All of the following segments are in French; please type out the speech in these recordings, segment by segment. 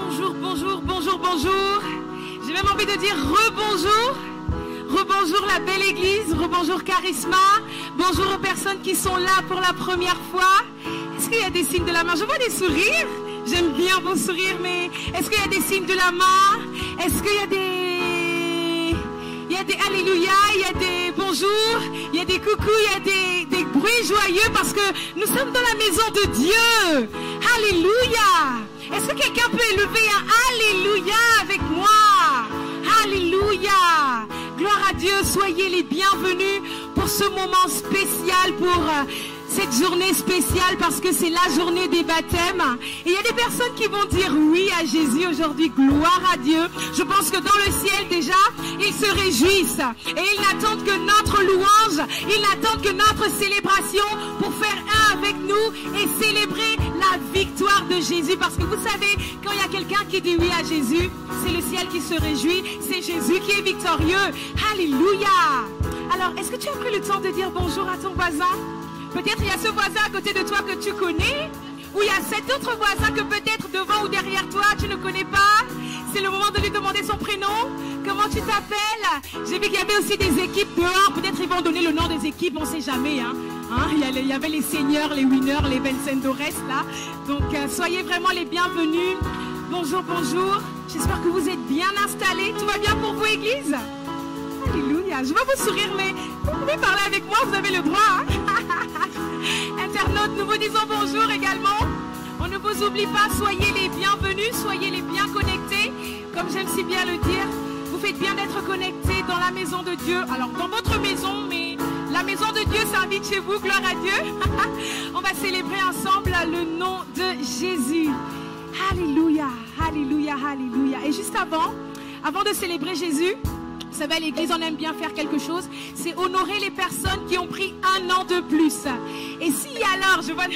Bonjour, bonjour, bonjour, bonjour. J'ai même envie de dire rebonjour. Rebonjour la belle église, rebonjour Charisma. Bonjour aux personnes qui sont là pour la première fois. Est-ce qu'il y a des signes de la main? Je vois des sourires. J'aime bien vos sourires, mais est-ce qu'il y a des signes de la main? Est-ce qu'il y a des... Il y a des alléluia, il y a des bonjours, il y a des coucous, il y a des bruits joyeux parce que nous sommes dans la maison de Dieu. Alléluia. Est-ce que quelqu'un peut élever un alléluia avec moi? Alléluia. Gloire à Dieu, soyez les bienvenus pour ce moment spécial, pour cette journée spéciale parce que c'est la journée des baptêmes. Et il y a des personnes qui vont dire oui à Jésus aujourd'hui, gloire à Dieu. Je pense que dans le ciel déjà, ils se réjouissent et ils n'attendent que notre louange, ils n'attendent que notre célébration pour faire un avec nous et célébrer la victoire de Jésus. Parce que vous savez, quand il y a quelqu'un qui dit oui à Jésus, c'est le ciel qui se réjouit, c'est Jésus qui est victorieux. Alléluia. Alors, est-ce que tu as pris le temps de dire bonjour à ton voisin? Peut-être il y a ce voisin à côté de toi que tu connais, ou il y a cet autre voisin que peut-être devant ou derrière toi tu ne connais pas. C'est le moment de lui demander son prénom. Comment tu t'appelles? J'ai vu qu'il y avait aussi des équipes dehors. Peut-être ils vont donner le nom des équipes, on ne sait jamais. Il y avait les seigneurs, les winners, les vencedores là. Donc soyez vraiment les bienvenus. Bonjour, bonjour. J'espère que vous êtes bien installés. Tout va bien pour vous, église? Alléluia. Je vois vos sourires, mais vous pouvez parler avec moi, vous avez le droit. Internautes, nous vous disons bonjour également. On ne vous oublie pas, soyez les bienvenus, soyez les bien connectés. Comme j'aime si bien le dire, vous faites bien d'être connectés dans la maison de Dieu. Alors, dans votre maison, mais la maison de Dieu s'invite chez vous, gloire à Dieu. On va célébrer ensemble le nom de Jésus. Alléluia, alléluia, alléluia. Et juste avant de célébrer Jésus, vous savez, à l'église, on aime bien faire quelque chose, c'est honorer les personnes qui ont pris un an de plus. Et si alors, je vois le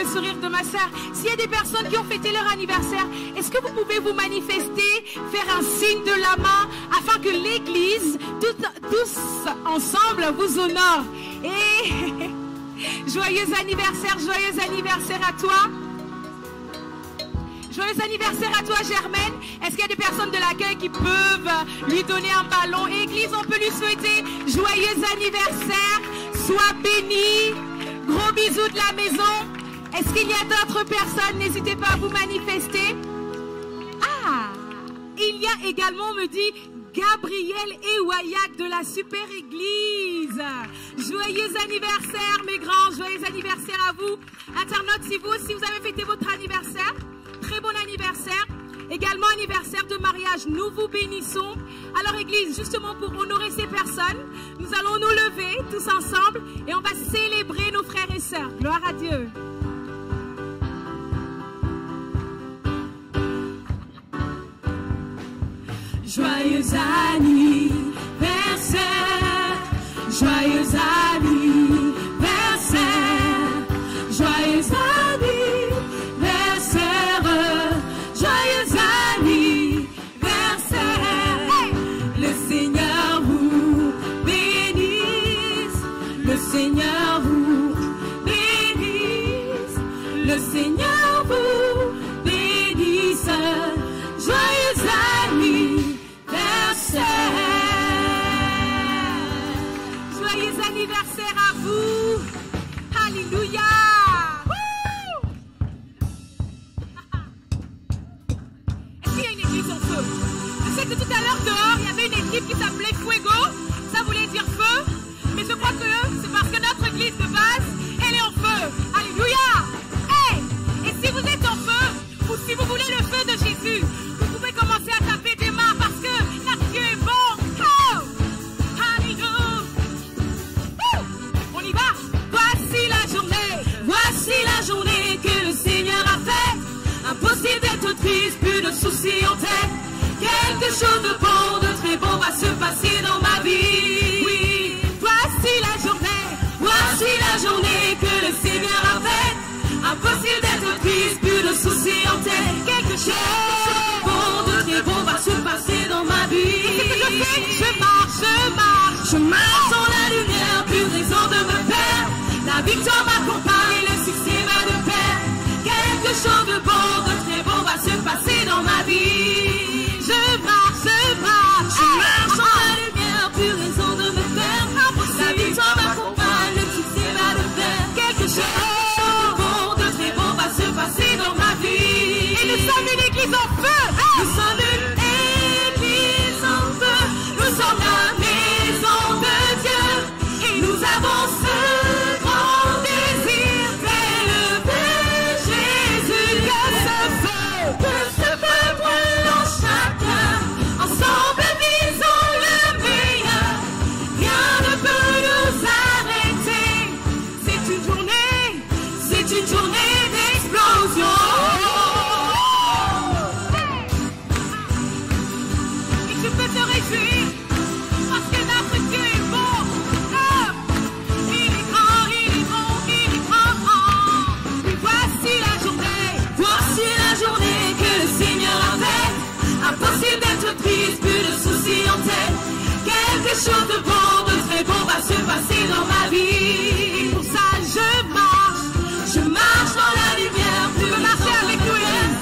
sourire de ma soeur, s'il y a des personnes qui ont fêté leur anniversaire, est-ce que vous pouvez vous manifester, faire un signe de la main, afin que l'église, tous ensemble, vous honore? Et joyeux anniversaire à toi. Joyeux anniversaire à toi, Germaine. Est-ce qu'il y a des personnes de l'accueil qui peuvent lui donner un ballon? Église, on peut lui souhaiter joyeux anniversaire. Sois béni. Gros bisous de la maison. Est-ce qu'il y a d'autres personnes? N'hésitez pas à vous manifester. Ah, il y a également, on me dit, Gabriel et Wayak de la Super Église. Joyeux anniversaire, mes grands. Joyeux anniversaire à vous. Internautes, si vous aussi vous avez fêté votre anniversaire, très bon anniversaire. Également anniversaire de mariage, nous vous bénissons. Alors église, justement pour honorer ces personnes, nous allons nous lever tous ensemble et on va célébrer nos frères et sœurs. Gloire à Dieu. Joyeux anniversaire, joyeux anniversaire, joyeux anniversaire. Seigneur vous bénisse, le Seigneur vous bénisse, joyeux anniversaire. Joyeux anniversaire à vous. Alléluia. Est-ce qu'il y a une église en feu? Je sais que tout à l'heure dehors, il y avait une équipe qui s'appelait Fuego. Ça voulait dire feu. Mais je crois que c'est parce que notre église de base, elle est en feu. Alléluia. Hey! Et si vous êtes en feu, ou si vous voulez le feu de Jésus, vous pouvez commencer à taper des mains parce que notre Dieu est bon. Oh! Alléluia. On y va. Voici la journée que le Seigneur a faite. Impossible d'être triste, plus de soucis en tête. Quelque chose de bon, de très bon va se passer dans ma vie. Oui. Voici la journée que le Seigneur a faite. Impossible d'être triste, plus de soucis en tête. Quelque chose de bon, de très bon va se passer dans ma vie. Je marche dans la lumière, plus raison de me perdre. La victoire m'accompagne, le succès va de pair. Quelque chose de bon, de très bon va se passer dans ma vie. peux te réjouir parce que notre Dieu est bon. Oh, il est grand, il est bon, il est grand. Et voici la journée que le Seigneur a faite. Impossible d'être triste, plus de soucis en tête. Quelque chose de bon, de très bon va se passer dans ma vie. Et pour ça je marche dans la lumière. Tu veux marcher avec nous, Hélène?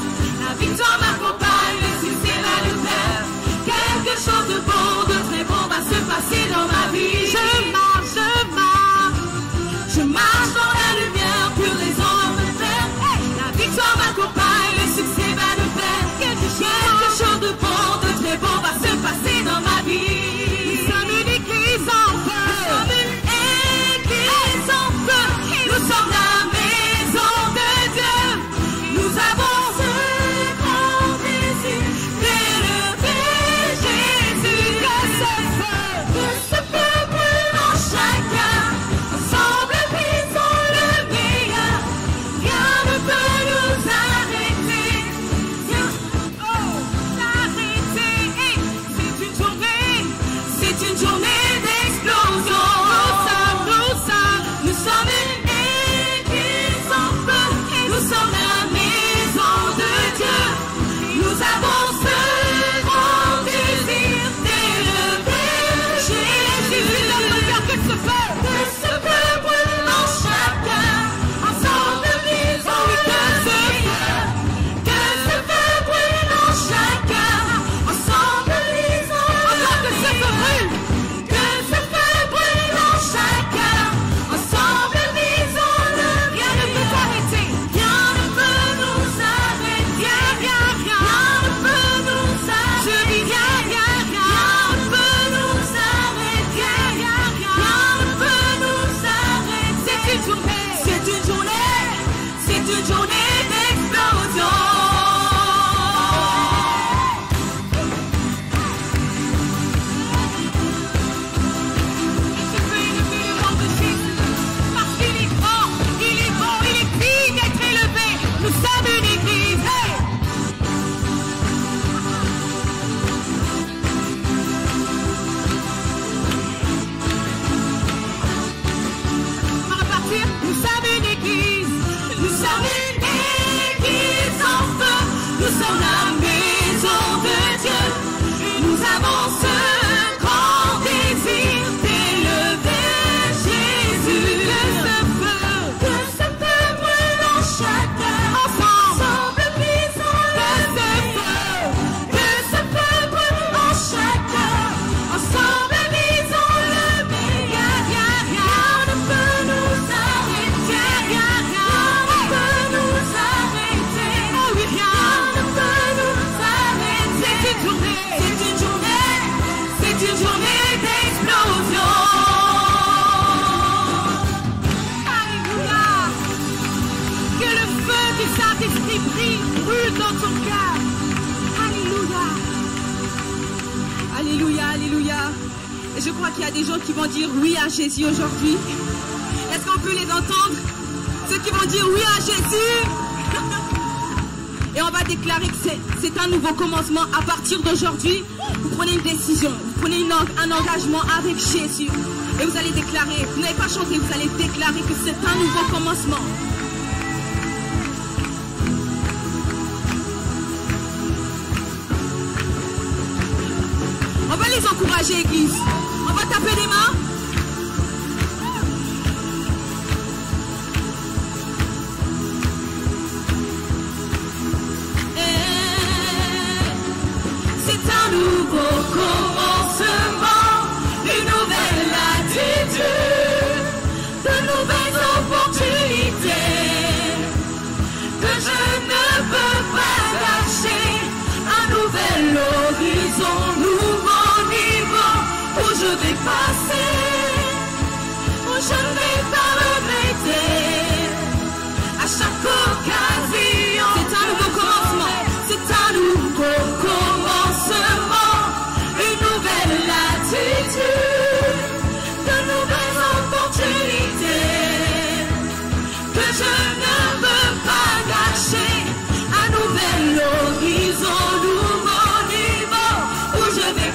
La victoire m'accompagne, le succès va nous faire. Quelque chose de bon, de très bon va se passer dans ma vie. Je marche dans la lumière, plus raison de me faire. La victoire m'accompagne, le succès va nous faire. Quelque chose de bon, de très bon va se passer dans ma vie. Nous sommes une église en feu. Nous sommes la maison de Dieu. Nous avons ce grand désir d'élever Jésus. Que ce feu brûle en chacun. Ensemble, brisons le meilleur. Rien ne peut nous arrêter. S'arrêter. C'est une journée d'explosion. Nous sommes une église en feu. Nous sommes la maison de Dieu. Nous avons ce grand désir d'élever Jésus. Que ce feu brûle en chacun. Ensemble, brisons le meilleur. Que ce feu brûle en chacun. Ensemble, brisons le meilleur. Que ce feu brûle. Que ce feu brûle en chacun. Ensemble, brisons-le. Rien ne peut t'arrêter. Rien ne peut nous arrêter. Rien ne peut nous arrêter. Je dis rien ne peut nous arrêter. Rien ne peut nous arrêter. C'est une journée d'explosion. Je veux élever le nom de Jésus parce qu'il est grand, il est bon, il est digne d'être élevé. Nous sommes une église. Hey! On va repartir. Nous sommes une église. Nous sommes une église en feu. Nous sommes la maison de Dieu. Nous avons ce grand désir d'élever Jésus. Que ce feu brûle en chacun. Ensemble, brisons-le. Que ce feu brûle en chacun. Ensemble, brisons-le meilleur. Rien ne peut nous arrêter. Rien ne peut nous arrêter. Oh oui, rien ne peut nous arrêter. C'est une journée d'explosion. Alléluia. Que le feu du Saint-Esprit brûle dans ton cœur. Alléluia. Alléluia, alléluia. Et je crois qu'il y a des gens qui vont dire oui à Jésus aujourd'hui. Est-ce qu'on peut les entendre? Ceux qui vont dire oui à Jésus. Et on va déclarer que c'est un nouveau commencement. À partir d'aujourd'hui, vous prenez une décision, vous prenez un engagement avec Jésus. Et vous allez déclarer, vous n'allez pas chanter, vous allez déclarer que c'est un nouveau commencement. On va les encourager, Église. On va taper des mains. C'est un nouveau commencement, une nouvelle attitude, de nouvelles opportunités que je ne peux pas lâcher. Un nouvel horizon, nouveau niveau où je vais passer, où je ne vais pas regretter. À chaque occasion, C'est un nouveau commencement. c'est un nouveau commencement, une nouvelle attitude, de nouvelles opportunités que je ne veux pas gâcher. Un nouvel horizon, nouveau niveau où je vais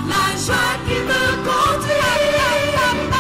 La joie qui me conduit.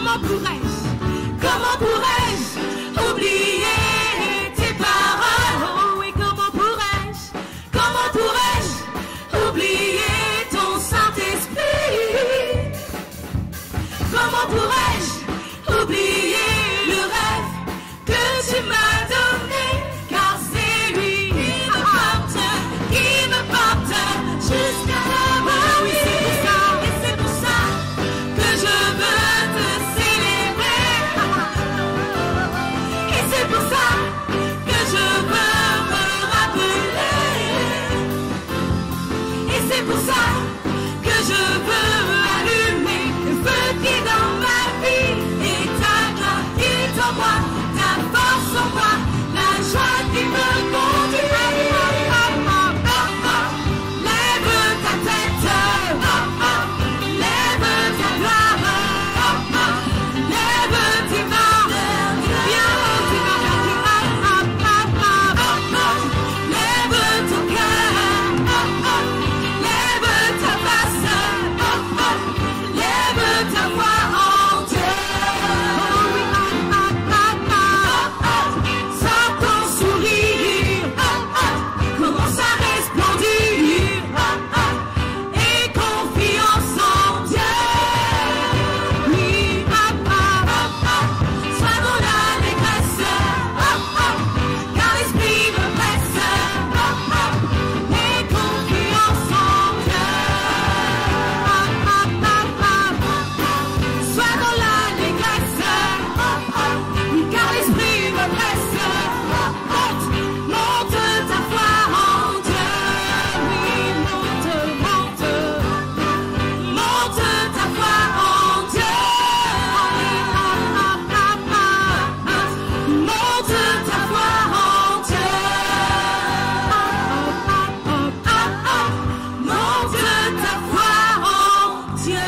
Comment pourrais-je oublier tes paroles? Oh oui, comment pourrais-je oublier ton Saint-Esprit? Comment pourrais-je oublier le rêve que tu m'as donné? Car c'est lui qui me porte jusqu'à la mort. Oui, c'est pour ça, et c'est pour ça que je veux te célébrer. Et c'est pour ça que je veux me rappeler. Et c'est pour ça que je veux allumer le feu qui est dans ma vie. Et ta grâce qui est en moi, ta force en moi, la joie qui me conduit. Lève ta tête, lève ta gloire, lève tes mains, viens tes mains, lève ton cœur, lève ta face, lève ta voix en Dieu. Sors ton sourire, commence à resplendir, et confiance en Dieu. Oui, sois dans l'allégresse, car l'esprit me presse, et confiance en Dieu. Sois dans l'allégresse, oui, car l'esprit me presse. Monte ta foi en Dieu, oui, monte ta foi en Dieu. Monte ta foi en Dieu. Monte ta foi en Dieu.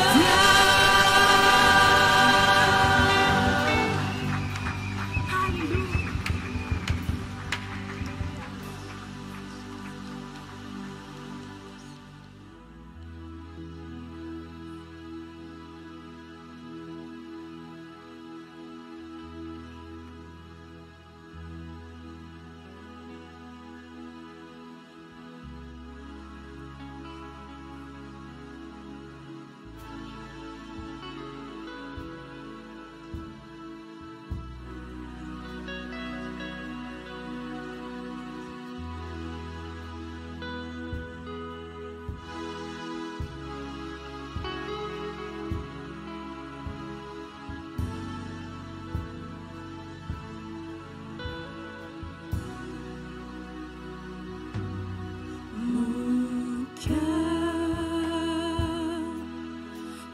Mon cœur,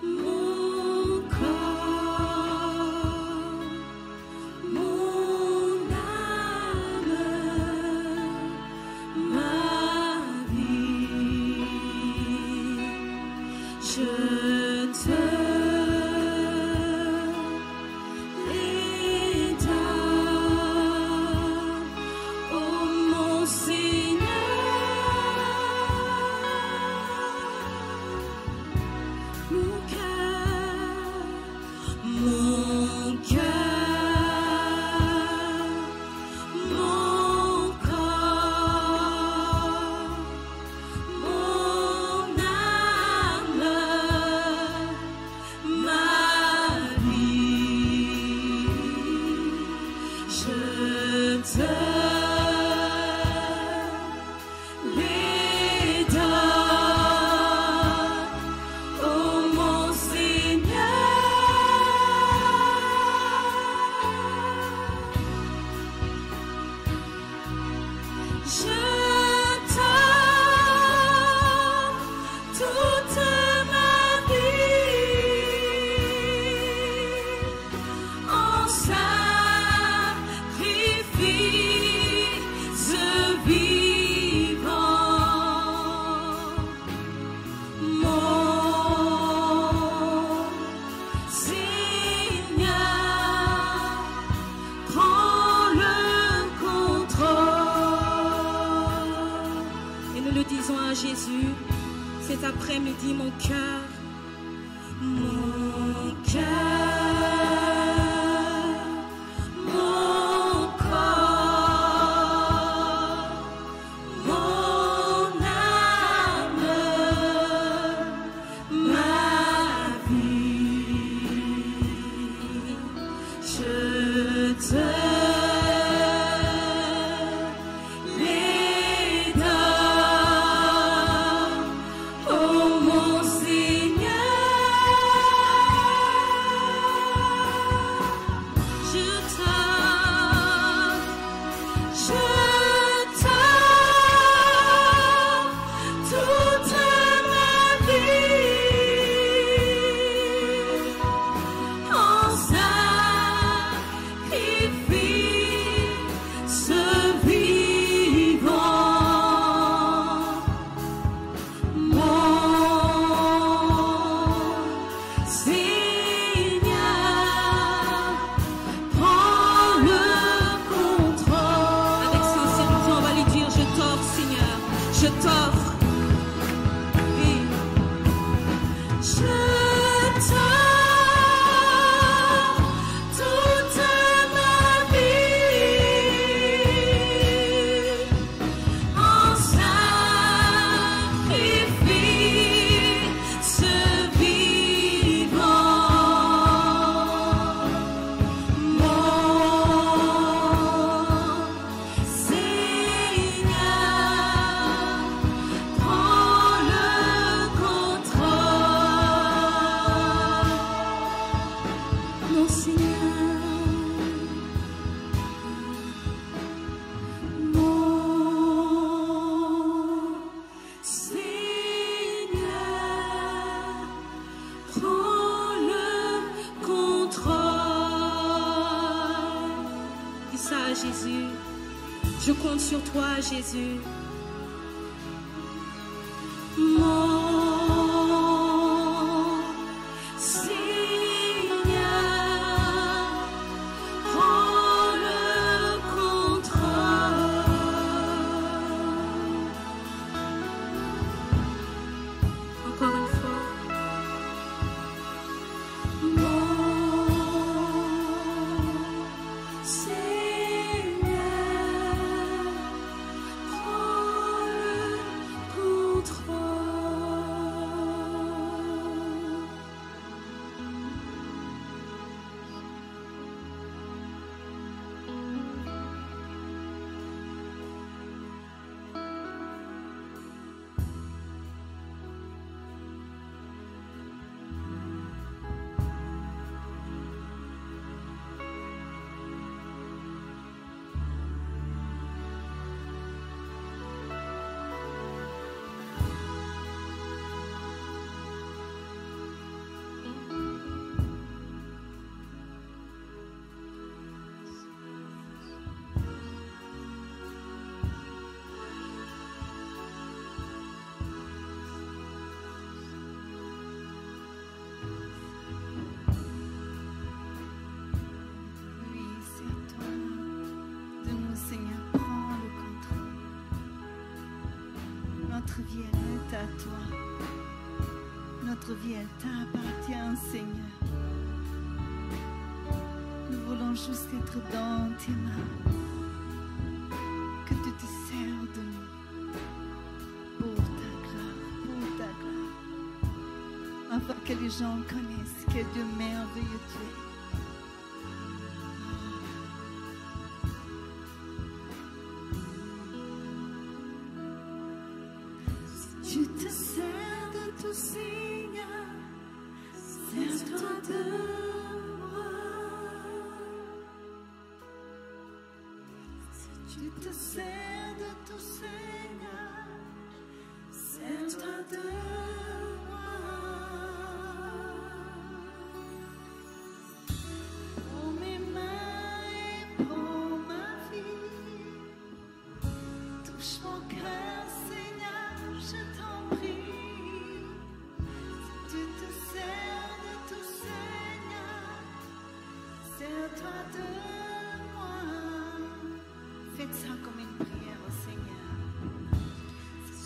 mon corps, mon âme, ma vie, je te les donne, oh mon Seigneur. Mon cœur, mon corps, mon âme, ma vie, je te les donne, oh mon Seigneur. Je t'offre toute ma vie en sacrifice vivant. Mon Seigneur, prends le contrôle. Et nous le disons à Jésus cet après-midi, mon cœur, mon cœur. Jésus. Je compte sur toi, Jésus. Mon Seigneur, prends le contrôle. Encore une fois. Notre vie, elle est à toi. Notre vie, elle t'appartient, Seigneur. Nous voulons juste être dans tes mains. Que tu te sers de nous pour ta gloire, afin que les gens connaissent quel Dieu merveilleux tu es. Tu te sers de tout, Seigneur, sers-toi de moi. Tu te sers de tout, Seigneur, sers-toi de moi. Prends mes mains et prends ma vie, touche mon cœur, Seigneur, je t'en prie. Tu te sers de tout, Seigneur, sers-toi de moi. Faites ça comme une prière au Seigneur.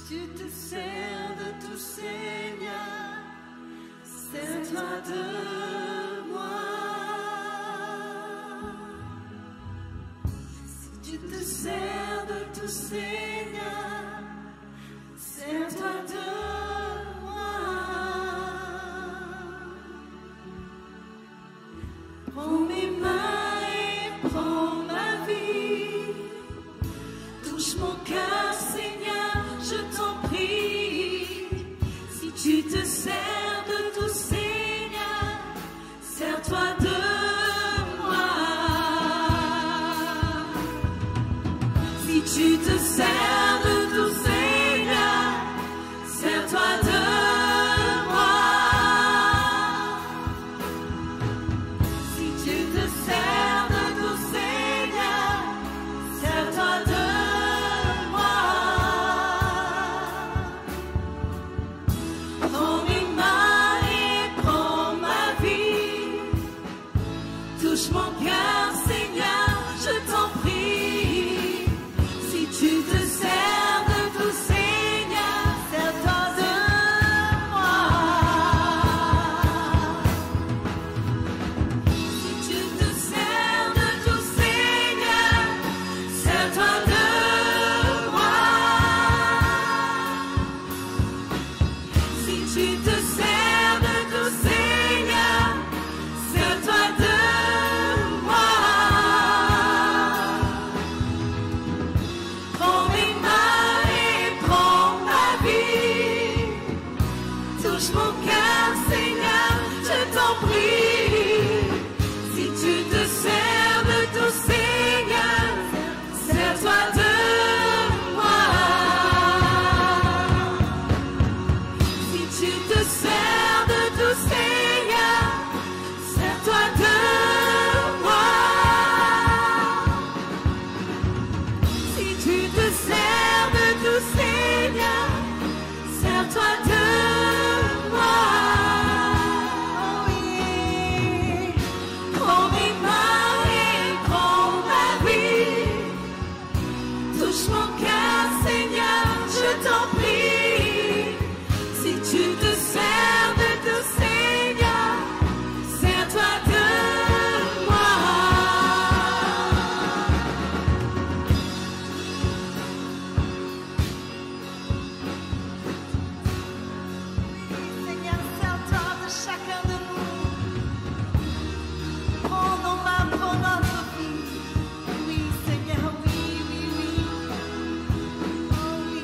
Tu te sers de tout, Seigneur, sers-toi de moi. Tu te sers de tout, Seigneur, sers-toi de moi. Prends mes mains mon cœur, Seigneur, je t'en prie. Si tu te sers de tout, Seigneur, sers-toi de moi. Si tu te sers de tout, Seigneur, sers-toi de moi. Si tu te sers de tout, Seigneur, sers-toi de moi. Prends mes mains et prends ma vie. Touche mon cœur, Seigneur, je t'en prie. Si tu te sers de tout, Seigneur, sers-toi de moi. Si tu te sers de tout, Seigneur, sers-toi de moi. Si tu te sers de tout, Seigneur, sers-toi de moi. Prends mes mains et prends ma vie. Touche mon cœur, Seigneur, je t'en prie. Si tu te sers de tout, Seigneur, sers-toi de moi. Si tu te sers de tout, Seigneur, sers-toi de moi. Si tu te sers de tout, Seigneur, sers-toi de moi. Oh oui. Prends mes mains et prends ma vie. Touche mon cœur, Seigneur, je t'en prie. Si tu te sers de tout, Seigneur, sers-toi de moi. Seigneur, sers-toi de chacun de nous. Prends nos mains pour notre vie. Oui, Seigneur, oui, oui, oui. Oh oui.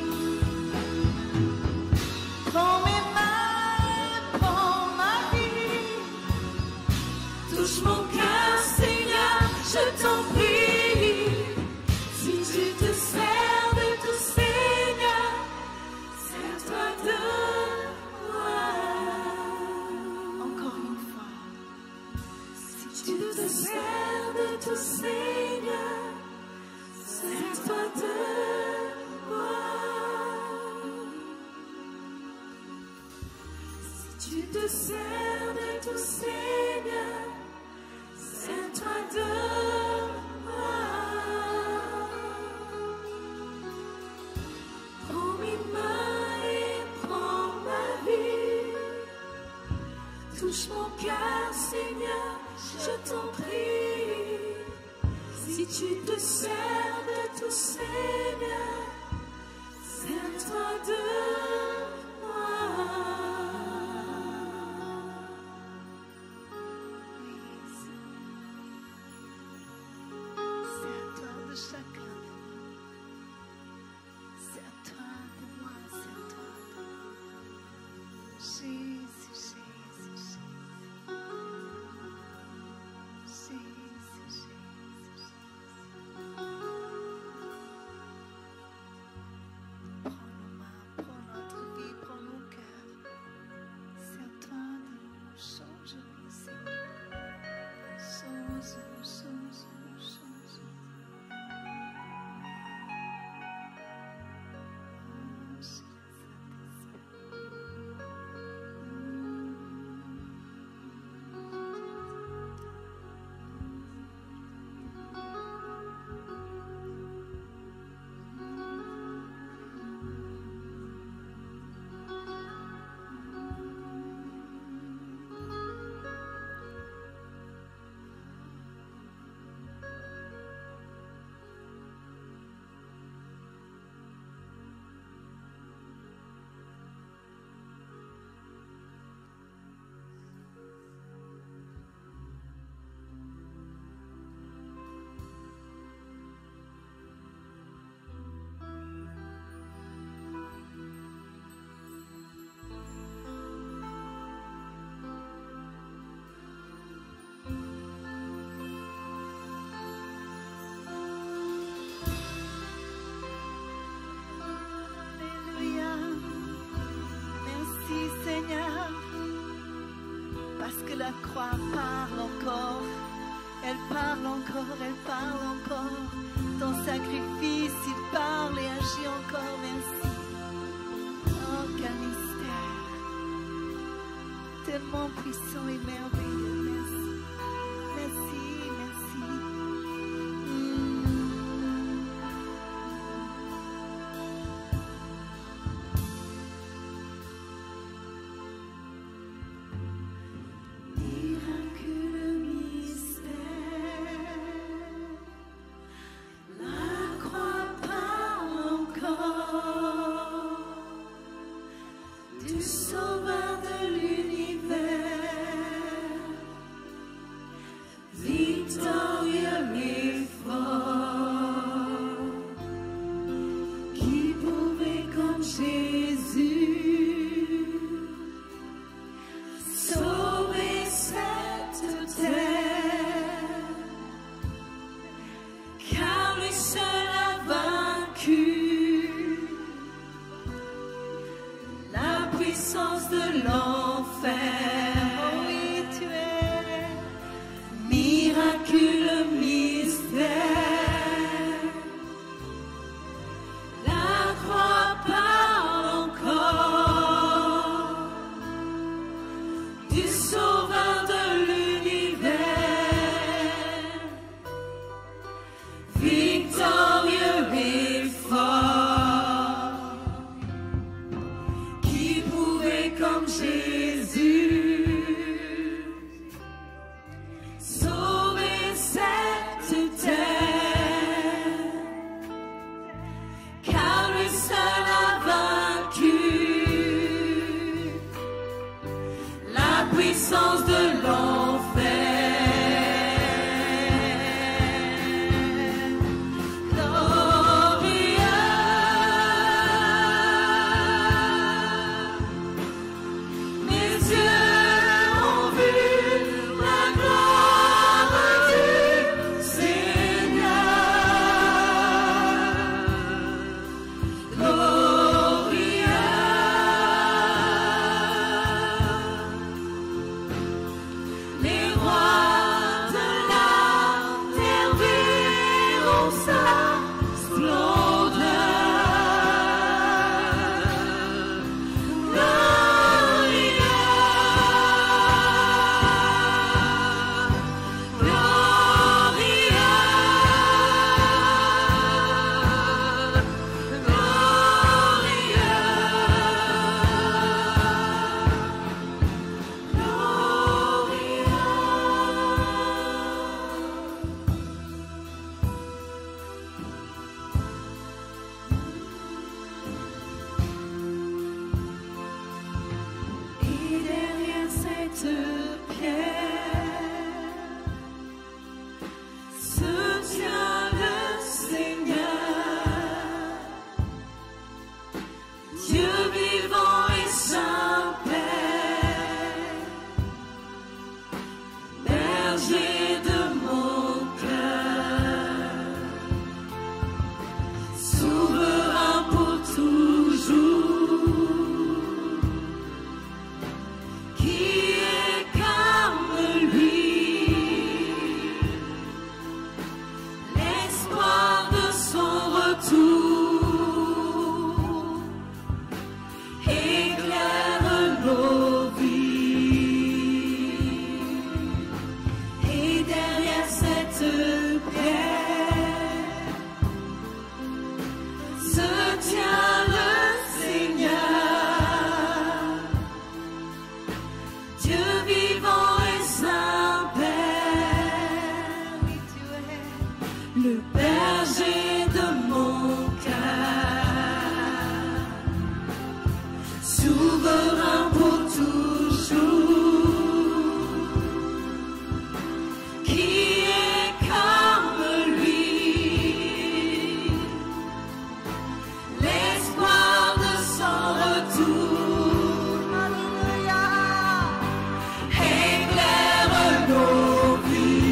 Prends mes mains, prends ma vie. Touche mon cœur, Seigneur, je t'en prie. Si tu te sers de tout, Seigneur, sers-toi de moi. Encore une fois. Si tu te sers de tout, Seigneur, sers-toi de moi. Si tu te sers de tout, Seigneur, sers-toi de moi. Prends mes mains et prends ma vie. Touche mon cœur, Seigneur, je t'en prie. Si tu te sers de tout, Seigneur, sers-toi de moi. Sers-toi de chacun de nous. Sers-toi de moi, sers-toi de moi. Jésus, Jésus, Jésus. Jésus, Jésus, Jésus. parle encore. Ton sacrifice, il parle et agit encore. Merci. Oh, quel mystère. Tellement puissant et merveilleux. Merci. Merci. Miraculeux mystère. La croix parle encore du Sauveur de l'univers, victorieux et fort, qui pouvait comme Jésus sauver cette terre, car lui seul a vaincu la puissance de l'enfer. Oh oui, tu es miraculeux mystère. La croix parle encore du Sauveur de l'univers, victorieux et fort, qui pouvait comme Jésus sauver cette terre, car lui seul a vaincu la puissance de l'enfer. Mes yeux ont vu la gloire du Seigneur. Gloria. Les rois de la terre verront sa splendeur. Gloria. Gloria. Et derrière cette pierre se tient le Seigneur, Dieu vivant et Saint-Père, berger de mon cœur, souverain pour toujours, qui est comme lui, l'espoir de son retour, éclaire nos vies. Et derrière cette pierre se tient le Seigneur, Dieu vivant et Saint-Père. Oui, tu es le berger de mon cœur, souverain pour toujours, qui est comme lui, l'espoir de son retour. Alléluia. Éclaire nos vies.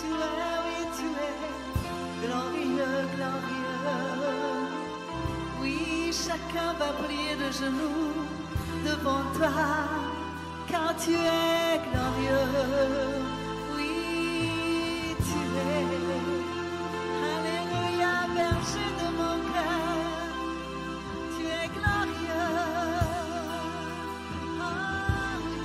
oui, tu es glorieux, glorieux. Oui, chacun va prier de genoux devant toi, car tu es glorieux. Oui, tu es. Alléluia, berger de mon cœur, tu es glorieux. Ah oui,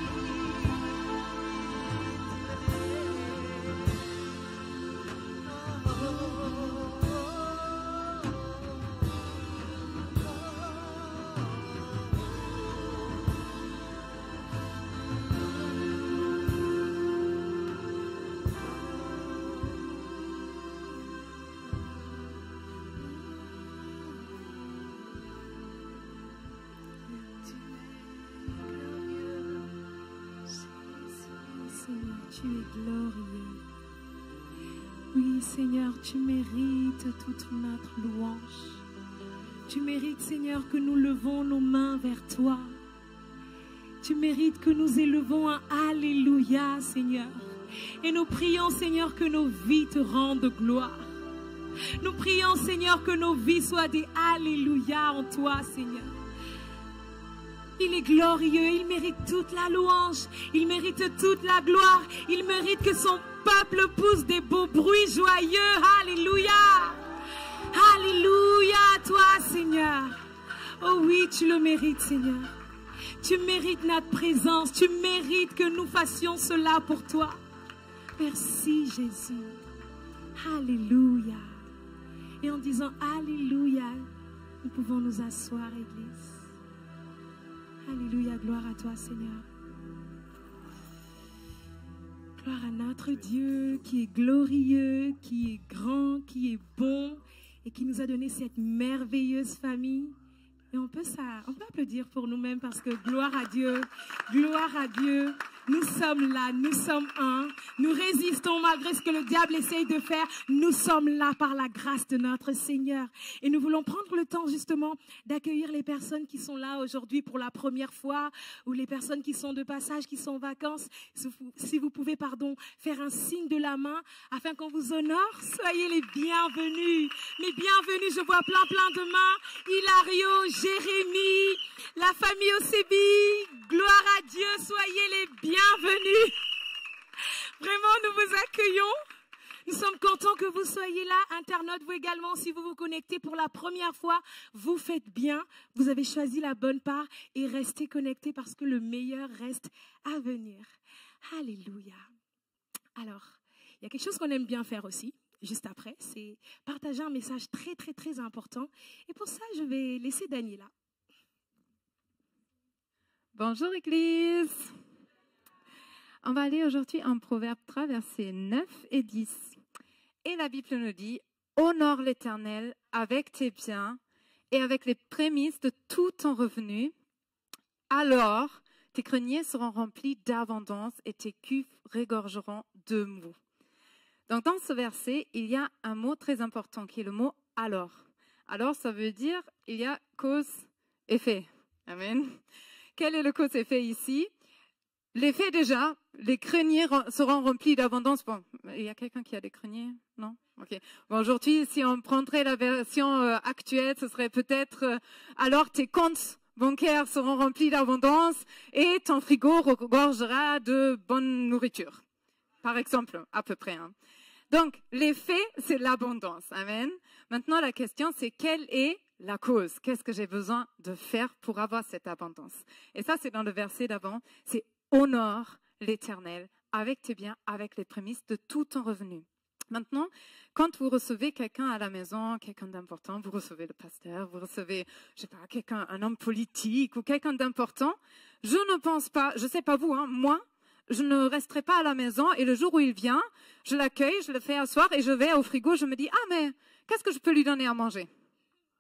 Seigneur, tu es glorieux. Oui, Seigneur, tu mérites toute notre louange. Tu mérites, Seigneur, que nous levons nos mains vers toi. Tu mérites que nous élevons un Alléluia, Seigneur. Et nous prions, Seigneur, que nos vies te rendent gloire. Nous prions, Seigneur, que nos vies soient des Alléluia en toi, Seigneur. Il est glorieux, il mérite toute la louange, il mérite toute la gloire, il mérite que son peuple pousse des beaux bruits joyeux. Alléluia! Alléluia à toi, Seigneur. Oh oui, tu le mérites, Seigneur. Tu mérites notre présence, tu mérites que nous fassions cela pour toi. Merci, Jésus. Alléluia. Et en disant Alléluia, nous pouvons nous asseoir, Église. Alléluia, gloire à toi, Seigneur. Gloire à notre Dieu qui est glorieux, qui est grand, qui est bon et qui nous a donné cette merveilleuse famille. Et on peut applaudir pour nous-mêmes parce que gloire à Dieu, gloire à Dieu. Nous sommes là, nous sommes un. Nous résistons malgré ce que le diable essaye de faire. Nous sommes là par la grâce de notre Seigneur. Et nous voulons prendre le temps justement d'accueillir les personnes qui sont là aujourd'hui pour la première fois ou les personnes qui sont de passage, qui sont en vacances. Si vous pouvez, faire un signe de la main afin qu'on vous honore, soyez les bienvenus. Les bienvenus, je vois plein de mains. Hilario, Jérémie, la famille Osebi, gloire à Dieu, soyez les bienvenus. Vraiment, nous vous accueillons. Nous sommes contents que vous soyez là. Internautes, vous également, si vous vous connectez pour la première fois, vous faites bien. Vous avez choisi la bonne part et restez connectés parce que le meilleur reste à venir. Alléluia. Alors, il y a quelque chose qu'on aime bien faire aussi, juste après, c'est partager un message très important. Et pour ça, je vais laisser Daniela. Bonjour Église. On va aller aujourd'hui en Proverbe 3, versets 9 et 10. Et la Bible nous dit, « Honore l'Éternel avec tes biens et avec les prémices de tout ton revenu. Alors, tes greniers seront remplis d'abondance et tes cuves regorgeront de mou. » Donc, dans ce verset, il y a un mot très important qui est le mot « alors ». Alors, ça veut dire il y a cause-effet. Amen. Quel est le cause-effet ici? L'effet déjà, les greniers seront remplis d'abondance. Bon, il y a quelqu'un qui a des greniers? Non? Ok. Bon, aujourd'hui, si on prendrait la version actuelle, ce serait peut-être alors tes comptes bancaires seront remplis d'abondance et ton frigo regorgera de bonne nourriture. Par exemple, à peu près. Hein. Donc, l'effet, c'est l'abondance. Amen. Maintenant, la question, c'est quelle est la cause? Qu'est-ce que j'ai besoin de faire pour avoir cette abondance? Et ça, c'est dans le verset d'avant. C'est honore l'Éternel avec tes biens, avec les prémices de tout ton revenu. Maintenant, quand vous recevez quelqu'un à la maison, quelqu'un d'important, vous recevez le pasteur, vous recevez, je sais pas, quelqu'un, un homme politique ou quelqu'un d'important, je ne pense pas, je sais pas vous, hein, moi, je ne resterai pas à la maison et le jour où il vient, je l'accueille, je le fais asseoir et je vais au frigo, je me dis, ah mais, qu'est-ce que je peux lui donner à manger?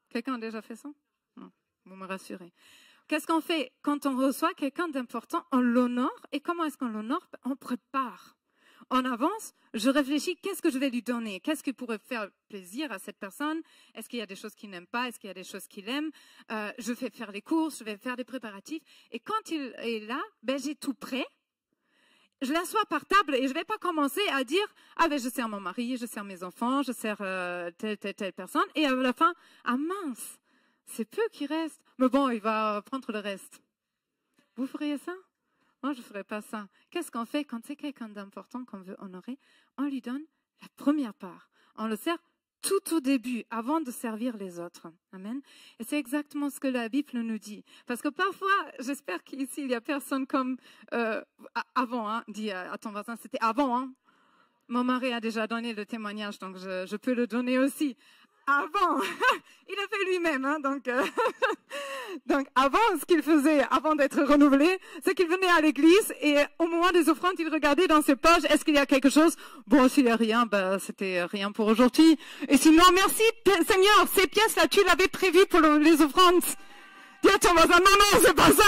Quelqu'un a déjà fait ça? Non, vous me rassurez. Qu'est-ce qu'on fait quand on reçoit quelqu'un d'important? On l'honore. Et comment est-ce qu'on l'honore? On prépare. On avance, je réfléchis, qu'est-ce que je vais lui donner? Qu'est-ce qui pourrait faire plaisir à cette personne? Est-ce qu'il y a des choses qu'il n'aime pas? Est-ce qu'il y a des choses qu'il aime? Je vais faire les courses, je vais faire des préparatifs. Et quand il est là, ben, j'ai tout prêt. je l'assois par table et je vais pas commencer à dire « Ah ben je sers mon mari, je sers mes enfants, je sers telle personne. » Et à la fin, « Ah mince, c'est peu qui reste. Mais bon, il va prendre le reste. » Vous feriez ça? Moi, je ne ferais pas ça. Qu'est-ce qu'on fait quand c'est quelqu'un d'important qu'on veut honorer? On lui donne la première part. On le sert tout au début, avant de servir les autres. Amen. Et c'est exactement ce que la Bible nous dit. Parce que parfois, j'espère qu'ici, il n'y a personne comme avant, hein, dis à ton voisin, c'était avant. Hein. Mon mari a déjà donné le témoignage, donc je peux le donner aussi. Avant, il a fait lui-même, hein, donc avant, ce qu'il faisait avant d'être renouvelé, c'est qu'il venait à l'église et au moment des offrandes, il regardait dans ses poches, est-ce qu'il y a quelque chose? Bon, s'il n'y a rien, ben, c'était rien pour aujourd'hui. Et sinon, merci Seigneur, ces pièces-là, tu l'avais prévues pour les offrandes. Dis à ton voisin, non, c'est pas ça,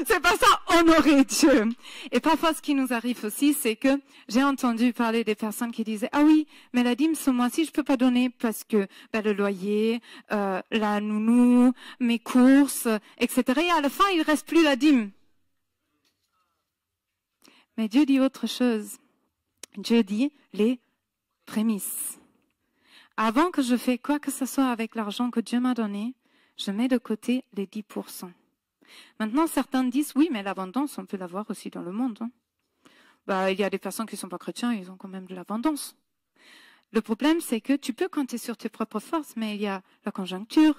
c'est pas ça, honorer Dieu. Et parfois, ce qui nous arrive aussi, c'est que j'ai entendu parler des personnes qui disaient, ah oui, mais la dîme ce mois-ci, je peux pas donner parce que ben, le loyer, la nounou, mes courses, etc. Et à la fin, il reste plus la dîme. Mais Dieu dit autre chose. Dieu dit les prémices. Avant que je fasse quoi que ce soit avec l'argent que Dieu m'a donné, je mets de côté les 10%. Maintenant, certains disent, oui, mais l'abondance, on peut l'avoir aussi dans le monde. Hein. Bah, il y a des personnes qui ne sont pas chrétiens, ils ont quand même de l'abondance. Le problème, c'est que tu peux compter sur tes propres forces, mais il y a la conjoncture,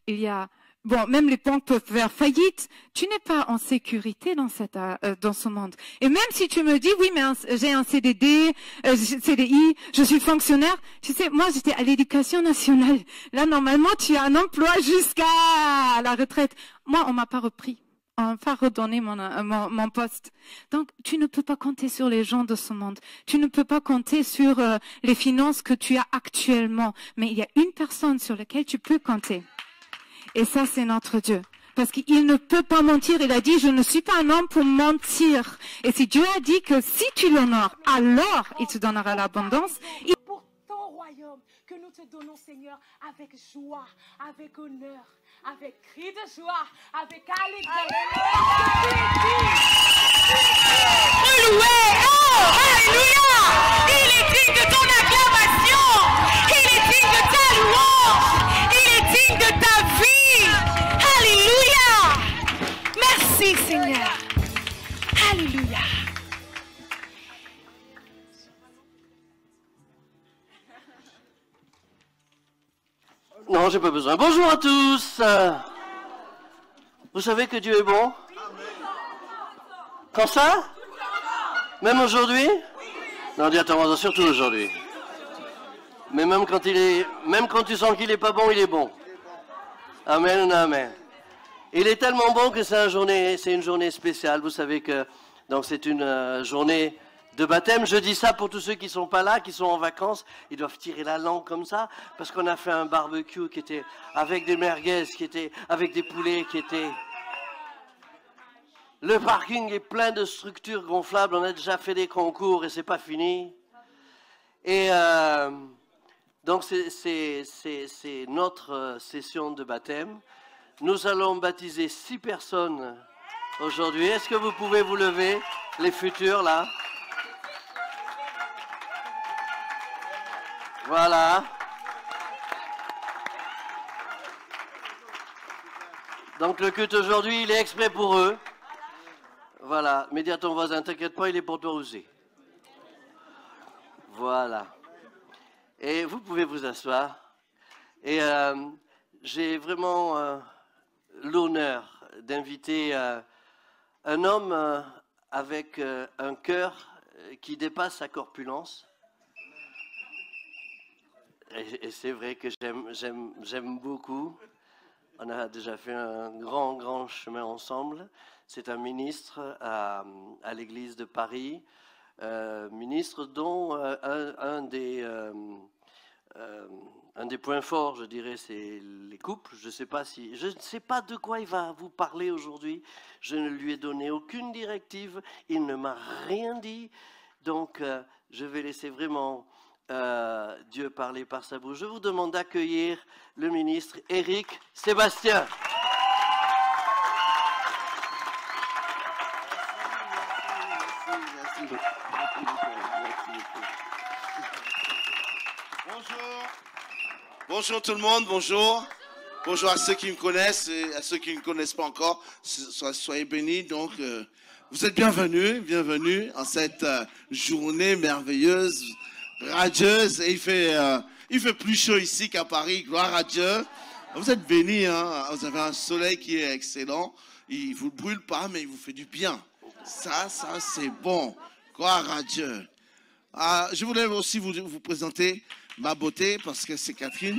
il y a... Bon, même les banques peuvent faire faillite. Tu n'es pas en sécurité dans ce monde. Et même si tu me dis, oui, mais j'ai un CDD, CDI, je suis fonctionnaire. Tu sais, moi, j'étais à l'éducation nationale. Là, normalement, tu as un emploi jusqu'à la retraite. Moi, on m'a pas repris. On m'a pas redonné mon poste. Donc, tu ne peux pas compter sur les gens de ce monde. Tu ne peux pas compter sur les finances que tu as actuellement. Mais il y a une personne sur laquelle tu peux compter. Et ça, c'est notre Dieu. Parce qu'il ne peut pas mentir. Il a dit, je ne suis pas un homme pour mentir. Et si Dieu a dit que si tu l'honores, alors il te donnera l'abondance. Pour ton royaume que nous te donnons, Seigneur, avec joie, avec honneur, avec cri de joie, avec allégresse. Loué, oh, alléluia! Il est digne de ton acclamation. Il est digne de ta louange. Il est digne de ta vie. Alléluia! Merci Seigneur. Alléluia. Non, j'ai pas besoin. Bonjour à tous. Vous savez que Dieu est bon? Quand ça? Même aujourd'hui? Non, dis attends, surtout aujourd'hui. Mais même quand tu sens qu'il est pas bon, il est bon. Amen, amen. Il est tellement bon que c'est une journée spéciale. Vous savez que donc c'est une journée de baptême. Je dis ça pour tous ceux qui sont pas là, qui sont en vacances. Ils doivent tirer la langue comme ça parce qu'on a fait un barbecue qui était avec des merguez, qui était avec des poulets, qui était. Le parking est plein de structures gonflables. On a déjà fait des concours et c'est pas fini. Et donc c'est notre session de baptême. Nous allons baptiser 6 personnes aujourd'hui. Est-ce que vous pouvez vous lever, les futurs là? Voilà. Donc le culte aujourd'hui, il est exprès pour eux. Voilà. Mais dis à ton voisin, t'inquiète pas, il est pour toi aussi. Voilà. Et vous pouvez vous asseoir. Et j'ai vraiment l'honneur d'inviter un homme avec un cœur qui dépasse sa corpulence. Et c'est vrai que j'aime beaucoup. On a déjà fait un grand chemin ensemble. C'est un ministre à l'église de Paris, ministre dont un des points forts, je dirais, c'est les couples. Je ne sais pas de quoi il va vous parler aujourd'hui. Je ne lui ai donné aucune directive. Il ne m'a rien dit. Donc, je vais laisser vraiment Dieu parler par sa bouche. Je vous demande d'accueillir le ministre Éric Sébastien. Bonjour tout le monde, bonjour. Bonjour à ceux qui me connaissent et à ceux qui ne me connaissent pas encore. Soyez bénis. Donc, vous êtes bienvenus en cette journée merveilleuse, radieuse. Et il fait plus chaud ici qu'à Paris, gloire à Dieu. Vous êtes bénis, hein? Vous avez un soleil qui est excellent. Il ne vous brûle pas, mais il vous fait du bien. Ça c'est bon. Gloire à Dieu. Je voulais aussi vous présenter ma beauté, parce que c'est Catherine.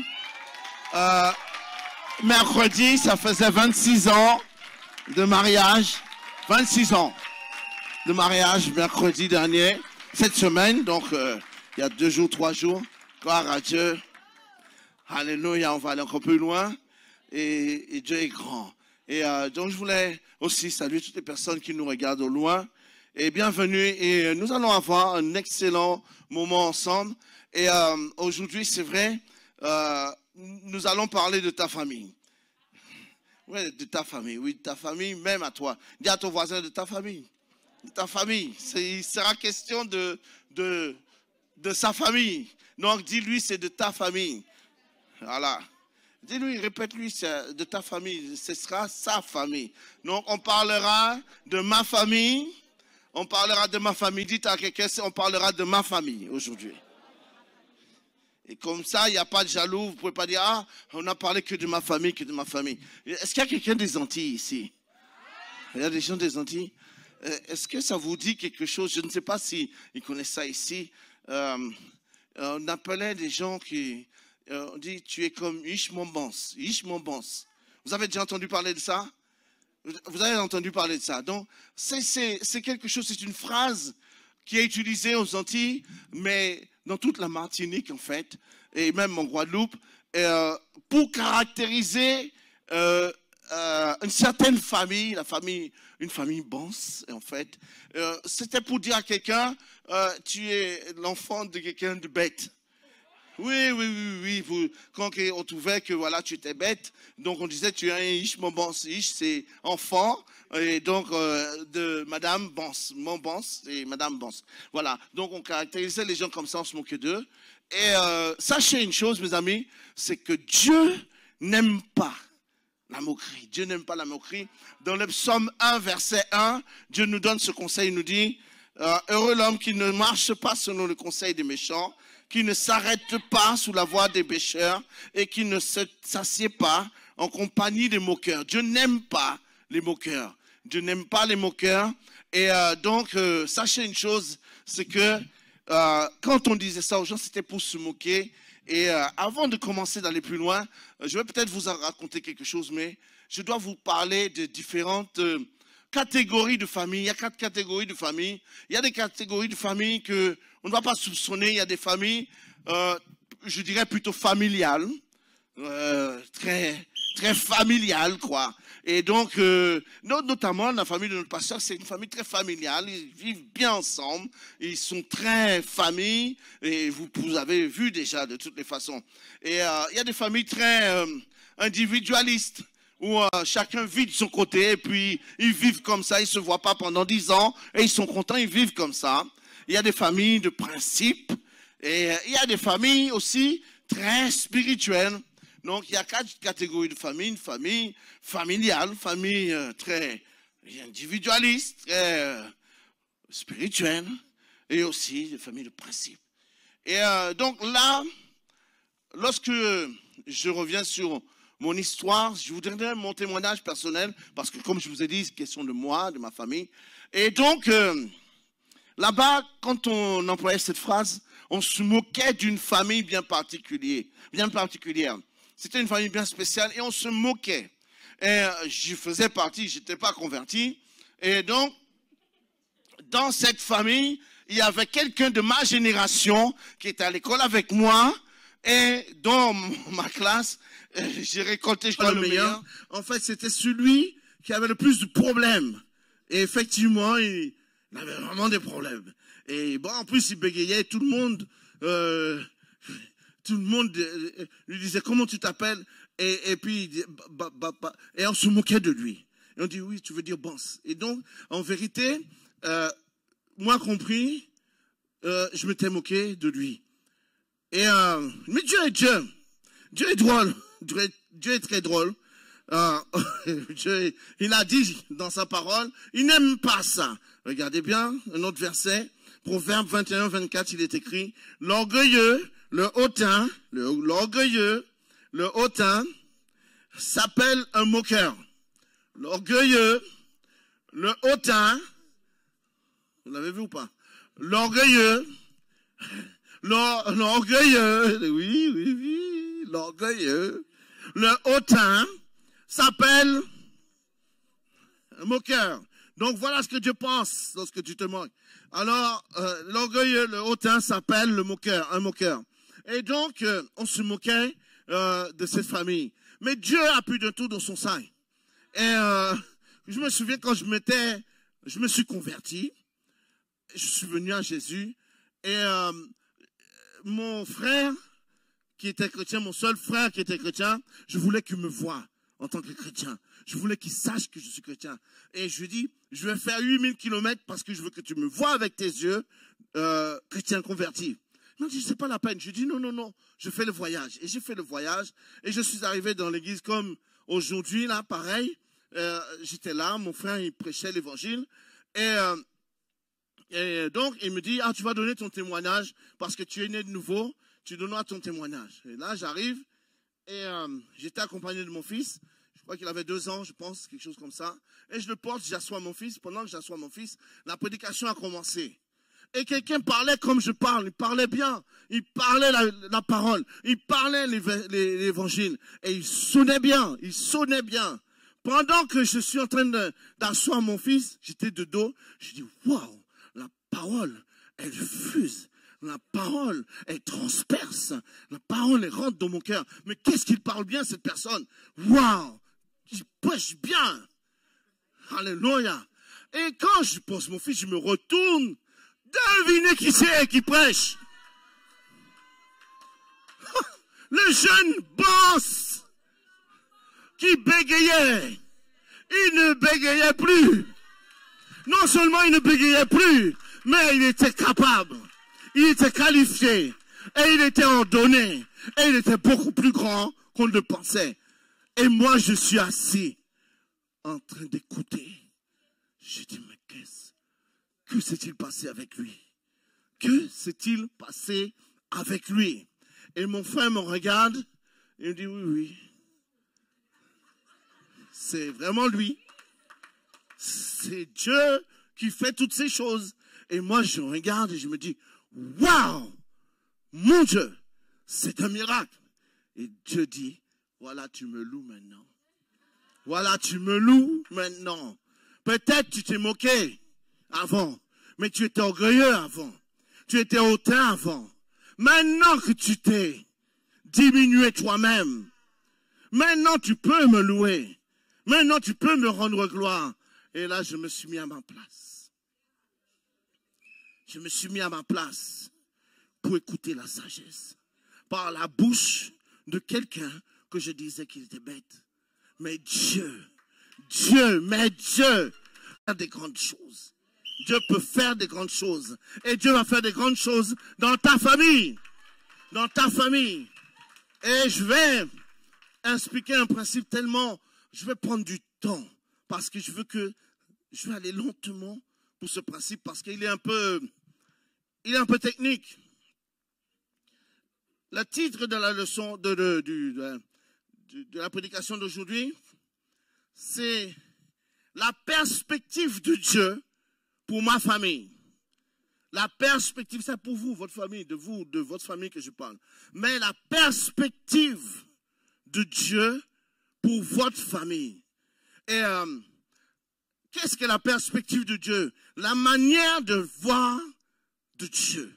Mercredi, ça faisait 26 ans de mariage. 26 ans de mariage, mercredi dernier. Cette semaine, donc, il y a 2 jours, 3 jours. Gloire à Dieu. Alléluia, on va aller encore plus loin. Et Dieu est grand. Et donc, je voulais aussi saluer toutes les personnes qui nous regardent au loin. Et bienvenue. Et nous allons avoir un excellent moment ensemble. Et aujourd'hui, c'est vrai, nous allons parler de ta famille. Oui, de ta famille. Oui, de ta famille, même à toi. Dis à ton voisin de ta famille. De ta famille. Il sera question de sa famille. Donc, dis-lui, c'est de ta famille. Voilà. Dis-lui, répète-lui, c'est de ta famille. Ce sera sa famille. Donc, on parlera de ma famille. On parlera de ma famille. Dites à quelqu'un, on parlera de ma famille aujourd'hui. Et comme ça, il n'y a pas de jaloux. Vous ne pouvez pas dire, ah, on n'a parlé que de ma famille, que de ma famille. Est-ce qu'il y a quelqu'un des Antilles ici? Il y a des gens des Antilles. Est-ce que ça vous dit quelque chose? Je ne sais pas si ils connaissent ça ici. On appelait des gens qui... on dit, tu es comme Ishmombans. Ishmombans. Vous avez déjà entendu parler de ça? Vous avez entendu parler de ça. Donc, c'est quelque chose, c'est une phrase qui est utilisée aux Antilles, mais dans toute la Martinique, en fait, et même en Guadeloupe, pour caractériser une certaine famille, une famille banse, en fait. C'était pour dire à quelqu'un, tu es l'enfant de quelqu'un de bête. Oui. Quand on trouvait que voilà, tu étais bête, donc on disait tu es un ish, mon bans. Ish, c'est enfant, et donc de Madame Bans. Mon bans, c'est Madame Bans. Voilà, donc on caractérisait les gens comme ça, on se moquait d'eux. Et sachez une chose, mes amis, c'est que Dieu n'aime pas la moquerie. Dieu n'aime pas la moquerie. Dans le psaume 1, verset 1, Dieu nous donne ce conseil, il nous dit, heureux l'homme qui ne marche pas selon le conseil des méchants, qui ne s'arrête pas sous la voie des pécheurs et qui ne s'assied pas en compagnie des moqueurs. Dieu n'aime pas les moqueurs. Dieu n'aime pas les moqueurs. Et donc, sachez une chose, c'est que quand on disait ça aux gens, c'était pour se moquer. Et avant de commencer d'aller plus loin, je vais peut-être vous raconter quelque chose, mais je dois vous parler de différentes catégories de famille. Il y a 4 catégories de famille. Il y a des catégories de famille que on ne va pas soupçonner. Il y a des familles, je dirais plutôt familiales, très familiales, quoi. Et donc, notamment la famille de notre pasteur, c'est une famille très familiale. Ils vivent bien ensemble. Ils sont très famille. Et vous avez vu déjà de toutes les façons. Et il y a des familles très individualistes, où chacun vit de son côté, et puis ils vivent comme ça, ils ne se voient pas pendant 10 ans, et ils sont contents, ils vivent comme ça. Il y a des familles de principe, et il y a des familles aussi très spirituelles. Donc il y a 4 catégories de familles. Une famille familiale, famille très individualiste, très spirituelle, et aussi des familles de principe. Et donc là, lorsque je reviens sur mon histoire, je vous donnerai mon témoignage personnel, parce que comme je vous ai dit, c'est question de moi, de ma famille. Et donc, là-bas, quand on employait cette phrase, on se moquait d'une famille bien particulière. C'était une famille bien spéciale et on se moquait. Et j'y faisais partie, je n'étais pas converti. Et donc, dans cette famille, il y avait quelqu'un de ma génération qui était à l'école avec moi. Et dans ma classe, j'ai récolté le meilleur. En fait, c'était celui qui avait le plus de problèmes. Et effectivement, il avait vraiment des problèmes. Et bon, en plus, il bégayait. Tout le monde lui disait, comment tu t'appelles? Et puis, il dit, et on se moquait de lui. Et on dit, oui, tu veux dire Bans. Et donc, en vérité, moi compris, je m'étais moqué de lui. Et, mais Dieu est Dieu. Dieu est drôle. Dieu est très drôle. Il a dit dans sa parole, il n'aime pas ça. Regardez bien, un autre verset, Proverbe 21, 24, il est écrit, l'orgueilleux, le hautain, l'orgueilleux, le hautain, s'appelle un moqueur. L'orgueilleux, le hautain, vous l'avez vu ou pas? L'orgueilleux, oui, l'orgueilleux, le hautain, s'appelle un moqueur. Donc voilà ce que Dieu pense lorsque tu te moques. Alors, l'orgueilleux, le hautain s'appelle le moqueur, un moqueur. Et donc, on se moquait de cette famille. Mais Dieu a pu de tout dans son sein. Et je me souviens quand je me suis converti, je suis venu à Jésus, et mon frère qui était chrétien, mon seul frère qui était chrétien, je voulais qu'il me voie en tant que chrétien. Je voulais qu'il sache que je suis chrétien. Et je lui dis, je vais faire 8000 kilomètres parce que je veux que tu me vois avec tes yeux, chrétien converti. Il m'a dit, c'est pas la peine. Je lui dis, non, je fais le voyage. Et j'ai fait le voyage. Et je suis arrivé dans l'église comme aujourd'hui, là, pareil. J'étais là, mon frère, il prêchait l'évangile. Et donc, il me dit, tu vas donner ton témoignage parce que tu es né de nouveau. Tu donneras ton témoignage. Et là, j'arrive. Et j'étais accompagné de mon fils. Je crois qu'il avait 2 ans, je pense, quelque chose comme ça. Et je le porte, j'assois mon fils. Pendant que j'assois mon fils, la prédication a commencé. Et quelqu'un parlait comme je parle. Il parlait bien. Il parlait la parole. Il parlait l'évangile. Et il sonnait bien. Il sonnait bien. Pendant que je suis en train d'asseoir mon fils, j'étais de dos. Je dis, waouh, la parole, elle fuse. La parole, elle transperce. La parole, elle rentre dans mon cœur. Mais qu'est-ce qu'il parle bien, cette personne? Waouh! Il prêche bien. Alléluia. Et quand je pose mon fils, je me retourne. Devinez qui c'est qui prêche? Le jeune boss qui bégayait. Il ne bégayait plus. Non seulement il ne bégayait plus, mais il était capable. Il était qualifié. Et il était ordonné. Et il était beaucoup plus grand qu'on ne le pensait. Et moi, je suis assis en train d'écouter. Je dis, mais que s'est-il passé avec lui? Que s'est-il passé avec lui? Et mon frère me regarde et me dit, oui. C'est vraiment lui. C'est Dieu qui fait toutes ces choses. Et moi, je regarde et je me dis, waouh! Mon Dieu, c'est un miracle. Et Dieu dit, voilà, tu me loues maintenant. Voilà, tu me loues maintenant. Peut-être tu t'es moqué avant, mais tu étais orgueilleux avant. Tu étais hautain avant. Maintenant que tu t'es diminué toi-même, maintenant tu peux me louer. Maintenant tu peux me rendre gloire. Et là, je me suis mis à ma place. Je me suis mis à ma place pour écouter la sagesse. Par la bouche de quelqu'un que je disais qu'il était bête. Mais Dieu fait des grandes choses. Dieu peut faire des grandes choses. Et Dieu va faire des grandes choses dans ta famille. Dans ta famille. Et je vais expliquer un principe tellement... Je vais prendre du temps. Parce que je vais aller lentement pour ce principe. Parce qu'il est un peu technique. Le titre de la leçon de la prédication d'aujourd'hui, c'est la perspective de Dieu pour ma famille. La perspective, c'est pour vous, votre famille, de votre famille que je parle. Mais la perspective de Dieu pour votre famille. Et qu'est-ce que la perspective de Dieu? La manière de voir de Dieu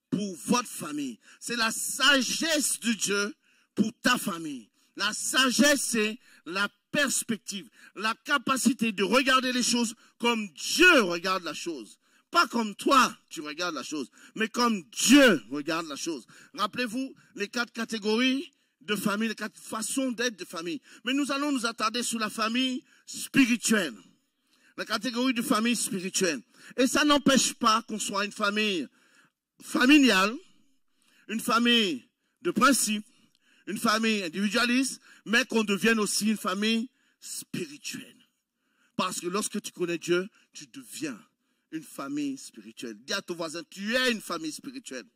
pour votre famille. C'est la sagesse de Dieu pour ta famille. La sagesse, c'est la perspective, la capacité de regarder les choses comme Dieu regarde la chose. Pas comme toi, tu regardes la chose, mais comme Dieu regarde la chose. Rappelez-vous les 4 catégories de famille, les 4 façons d'être de famille. Mais nous allons nous attarder sur la famille spirituelle. La catégorie de famille spirituelle. Et ça n'empêche pas qu'on soit une famille familiale, une famille de principe, une famille individualiste, mais qu'on devienne aussi une famille spirituelle. Parce que lorsque tu connais Dieu, tu deviens une famille spirituelle. Dis à ton voisin, tu es une famille spirituelle.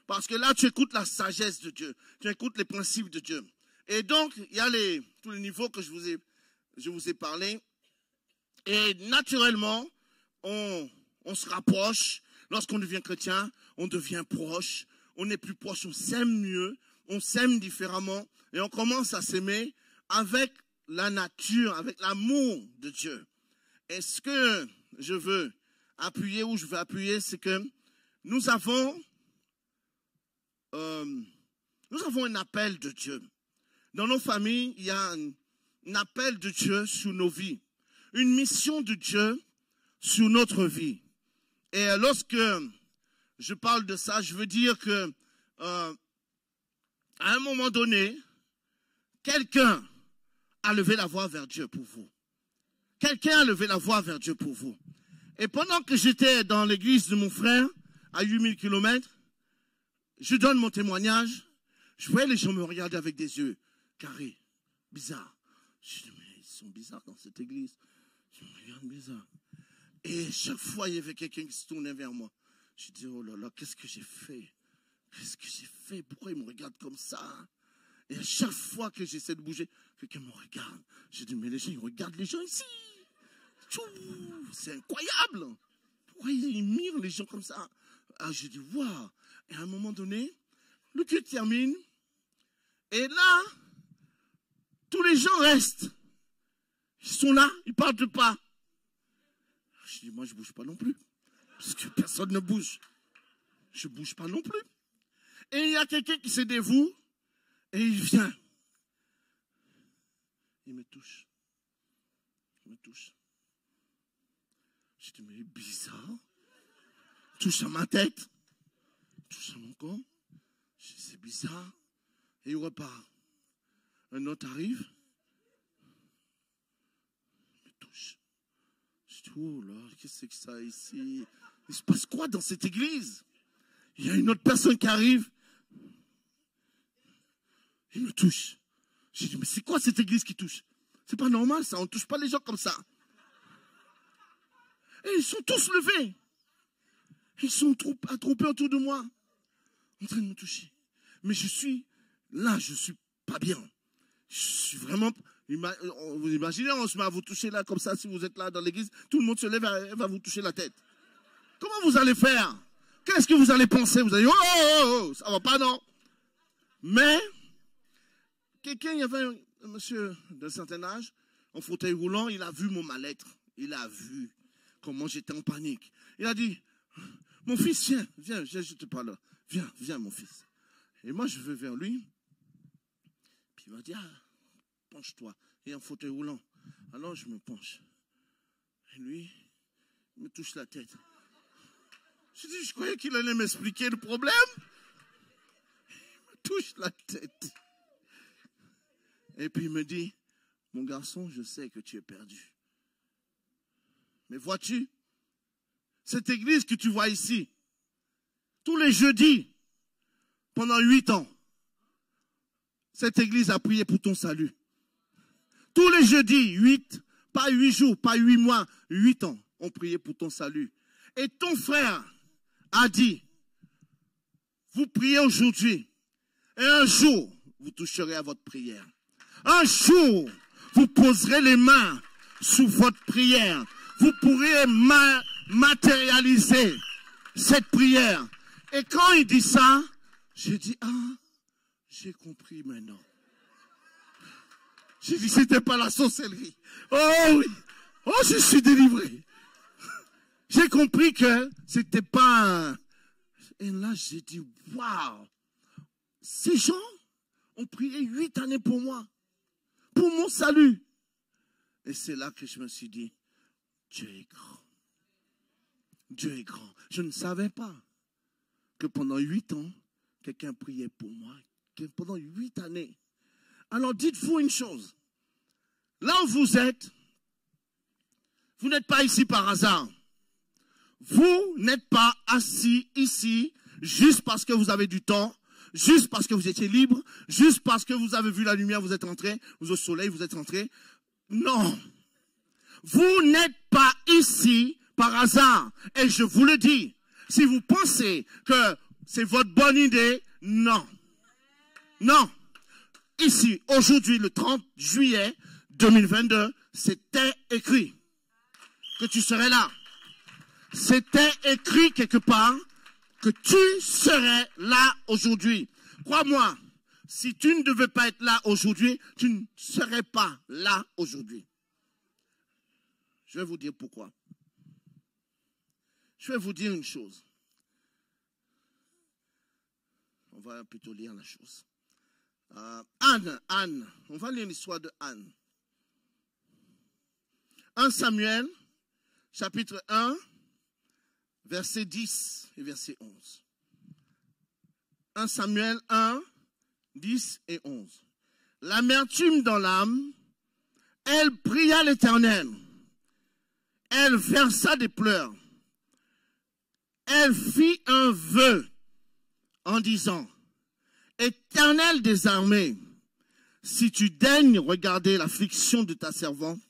Parce que là, tu écoutes la sagesse de Dieu. Tu écoutes les principes de Dieu. Et donc, il y a tous les niveaux que je vous ai parlé. Et naturellement, on se rapproche. Lorsqu'on devient chrétien, on devient proche. On est plus proche, on s'aime mieux. On s'aime différemment. Et on commence à s'aimer avec la nature, avec l'amour de Dieu. Et ce que je veux appuyer, c'est que nous avons un appel de Dieu. Dans nos familles, il y a un appel de Dieu sur nos vies. Une mission de Dieu sur notre vie. Et lorsque je parle de ça, je veux dire que à un moment donné, quelqu'un a levé la voix vers Dieu pour vous. Quelqu'un a levé la voix vers Dieu pour vous. Et pendant que j'étais dans l'église de mon frère, à 8000 km, je donne mon témoignage, je voyais les gens me regarder avec des yeux carrés, bizarres. Je dis, mais ils sont bizarres dans cette église. Je me regarde bizarre. Et chaque fois, il y avait quelqu'un qui se tournait vers moi. Je dis, oh là là, qu'est-ce que j'ai fait? Qu'est-ce que j'ai fait? Pourquoi ils me regardent comme ça? Et à chaque fois que j'essaie de bouger, quelqu'un me regarde. Je dis, mais les gens, ils regardent les gens ici. C'est incroyable. Pourquoi ils mirent les gens comme ça? Ah, je dis, waouh. Et à un moment donné, le culte termine. Et là, tous les gens restent. Ils sont là, ils ne partent pas. Je dis, moi, je ne bouge pas non plus. Parce que personne ne bouge. Je ne bouge pas non plus. Et il y a quelqu'un qui se dévoue. Et il vient. Il me touche. Il me touche. Je dis, mais bizarre. Touche à ma tête. Touche à mon corps. Je dis, c'est bizarre. Et il repart. Un autre arrive. Il me touche. Je dis, oh là, qu'est-ce que c'est ça ici? Il se passe quoi dans cette église? Il y a une autre personne qui arrive. Il me touche. J'ai dit, mais c'est quoi cette église qui touche? C'est pas normal ça, on ne touche pas les gens comme ça. Et ils sont tous levés. Ils sont attroupés autour de moi, en train de me toucher. Mais je suis là, je ne suis pas bien. Je suis vraiment... Vous imaginez, on se met à vous toucher là comme ça, si vous êtes là dans l'église, tout le monde se lève et va vous toucher la tête. Comment vous allez faire? Qu'est-ce que vous allez penser? Vous allez dire, oh, ça va pas, non? Mais... quelqu'un, il y avait un monsieur d'un certain âge, en fauteuil roulant, il a vu mon mal-être. Il a vu comment j'étais en panique. Il a dit, mon fils, viens, je te parle. Viens, mon fils. Et moi, je vais vers lui. Puis il m'a dit, penche-toi. Il est en fauteuil roulant. Alors, je me penche. Et lui, il me touche la tête. Je croyais qu'il allait m'expliquer le problème. Il me touche la tête. Et puis il me dit, mon garçon, je sais que tu es perdu. Mais vois-tu, cette église que tu vois ici, tous les jeudis, pendant 8 ans, cette église a prié pour ton salut. Tous les jeudis, 8, pas 8 jours, pas 8 mois, 8 ans, ont prié pour ton salut. Et ton frère a dit, vous priez aujourd'hui, et un jour, vous toucherez à votre prière. Un jour, vous poserez les mains sous votre prière. Vous pourrez matérialiser cette prière. Et quand il dit ça, j'ai dit, j'ai compris maintenant. J'ai dit, c'était pas la sorcellerie. Oh oui, je suis délivré. J'ai compris que c'était pas... Et là, j'ai dit, waouh, ces gens ont prié 8 années pour moi. Pour mon salut. Et c'est là que je me suis dit, Dieu est grand. Dieu est grand. Je ne savais pas que pendant 8 ans, quelqu'un priait pour moi. Que pendant 8 années. Alors dites-vous une chose. Là où vous êtes, vous n'êtes pas ici par hasard. Vous n'êtes pas assis ici juste parce que vous avez du temps, juste parce que vous étiez libre, juste parce que vous avez vu la lumière, vous êtes entré, vous au soleil, vous êtes entré. Non. Vous n'êtes pas ici par hasard. Et je vous le dis, si vous pensez que c'est votre bonne idée, non. Non. Ici, aujourd'hui, le 30 juillet 2022, c'était écrit que tu serais là. C'était écrit quelque part que tu serais là aujourd'hui. Crois-moi, si tu ne devais pas être là aujourd'hui, tu ne serais pas là aujourd'hui. Je vais vous dire pourquoi. Je vais vous dire une chose. On va plutôt lire la chose. Anne, on va lire l'histoire de Anne. 1 Samuel, chapitre 1, verset 10 et verset 11. 1 Samuel 1, 10 et 11. L'amertume dans l'âme, elle pria l'Éternel. Elle versa des pleurs. Elle fit un vœu en disant, Éternel des armées, si tu daignes regarder l'affliction de ta servante,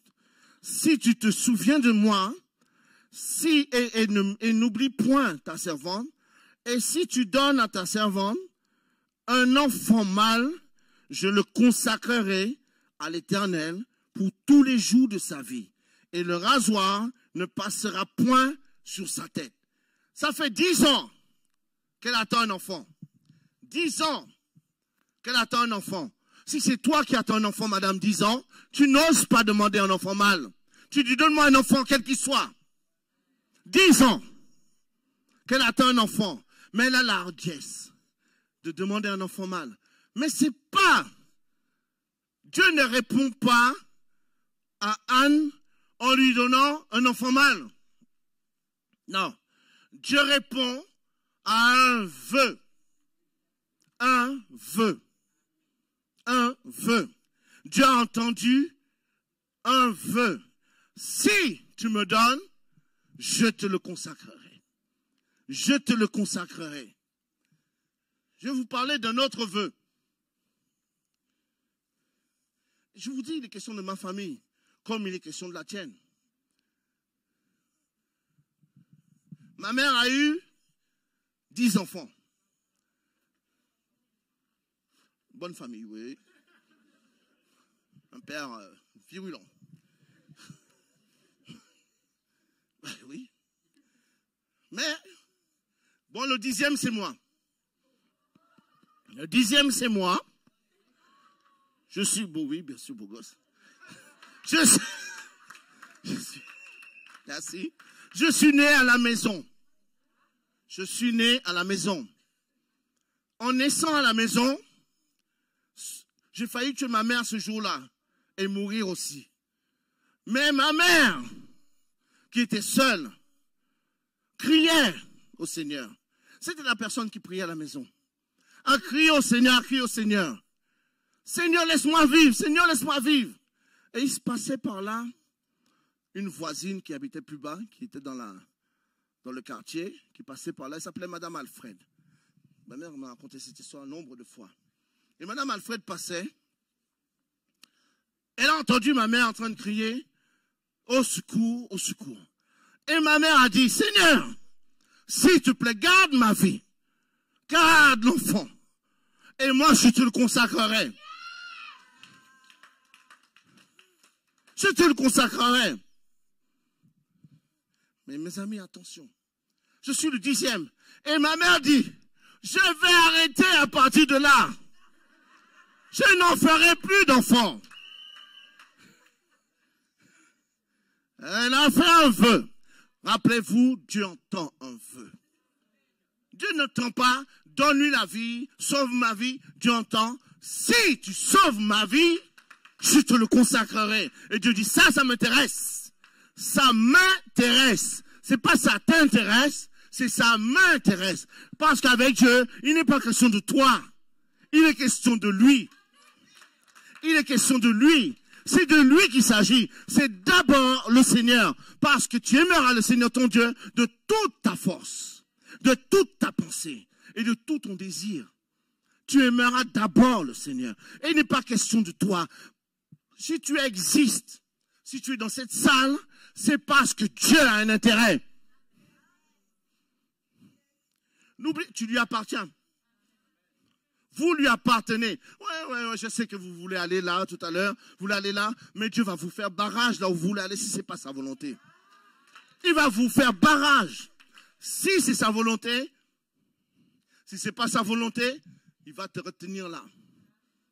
si tu te souviens de moi, et n'oublie point ta servante, et si tu donnes à ta servante un enfant mâle, je le consacrerai à l'Éternel pour tous les jours de sa vie, et le rasoir ne passera point sur sa tête. Ça fait 10 ans qu'elle attend un enfant. 10 ans qu'elle attend un enfant. Si c'est toi qui attends un enfant, madame, 10 ans, tu n'oses pas demander un enfant mâle. Tu dis, donne-moi un enfant, quel qu'il soit. 10 ans qu'elle attend un enfant. Mais elle a la hardiesse de demander un enfant mâle. Mais c'est pas... Dieu ne répond pas à Anne en lui donnant un enfant mâle. Non. Dieu répond à un vœu. Un vœu. Un vœu. Dieu a entendu un vœu. Si tu me donnes, je te le consacrerai. Je te le consacrerai. Je vais vous parler d'un autre vœu. Je vous dis, il est question de ma famille, comme il est question de la tienne. Ma mère a eu 10 enfants. Bonne famille, oui. Un père virulent. Oui. Mais, bon, le 10e, c'est moi. Le 10e, c'est moi. Je suis beau, oui, bien sûr, beau gosse. Merci. Je suis né à la maison. Je suis né à la maison. En naissant à la maison, j'ai failli tuer ma mère ce jour-là et mourir aussi. Mais ma mère, qui était seule, criait au Seigneur. C'était la personne qui priait à la maison. A crié au Seigneur, a crié au Seigneur. Seigneur, laisse-moi vivre, Seigneur, laisse-moi vivre. Et il se passait par là une voisine qui habitait plus bas, qui était dans le quartier, qui passait par là. Elle s'appelait Madame Alfred. Ma mère m'a raconté cette histoire un nombre de fois. Et Madame Alfred passait. Elle a entendu ma mère en train de crier « Au secours, au secours ». Et ma mère a dit « Seigneur, s'il te plaît, garde ma vie. Garde l'enfant. Et moi, je te le consacrerai. Je te le consacrerai. » Mais mes amis, attention. Je suis le 10e. Et ma mère dit « Je vais arrêter à partir de là. Je n'en ferai plus d'enfants. » Elle a fait un vœu. Rappelez-vous, Dieu entend un vœu. Dieu n'entend pas, donne-lui la vie, sauve ma vie. Dieu entend, si tu sauves ma vie, je te le consacrerai. Et Dieu dit, ça m'intéresse. Ça m'intéresse. C'est pas ça t'intéresse, c'est ça m'intéresse. Parce qu'avec Dieu, il n'est pas question de toi. Il est question de lui. Il est question de lui. C'est de lui qu'il s'agit. C'est d'abord le Seigneur. Parce que tu aimeras le Seigneur ton Dieu de toute ta force, de toute ta pensée et de tout ton désir. tu aimeras d'abord le Seigneur. Et il n'est pas question de toi. Si tu existes, si tu es dans cette salle, c'est parce que Dieu a un intérêt. N'oublie, tu lui appartiens. Vous lui appartenez. Ouais, je sais que vous voulez aller là tout à l'heure, vous voulez aller là, mais Dieu va vous faire barrage là où vous voulez aller si ce n'est pas sa volonté. Il va vous faire barrage. Si c'est sa volonté, si ce n'est pas sa volonté, il va te retenir là.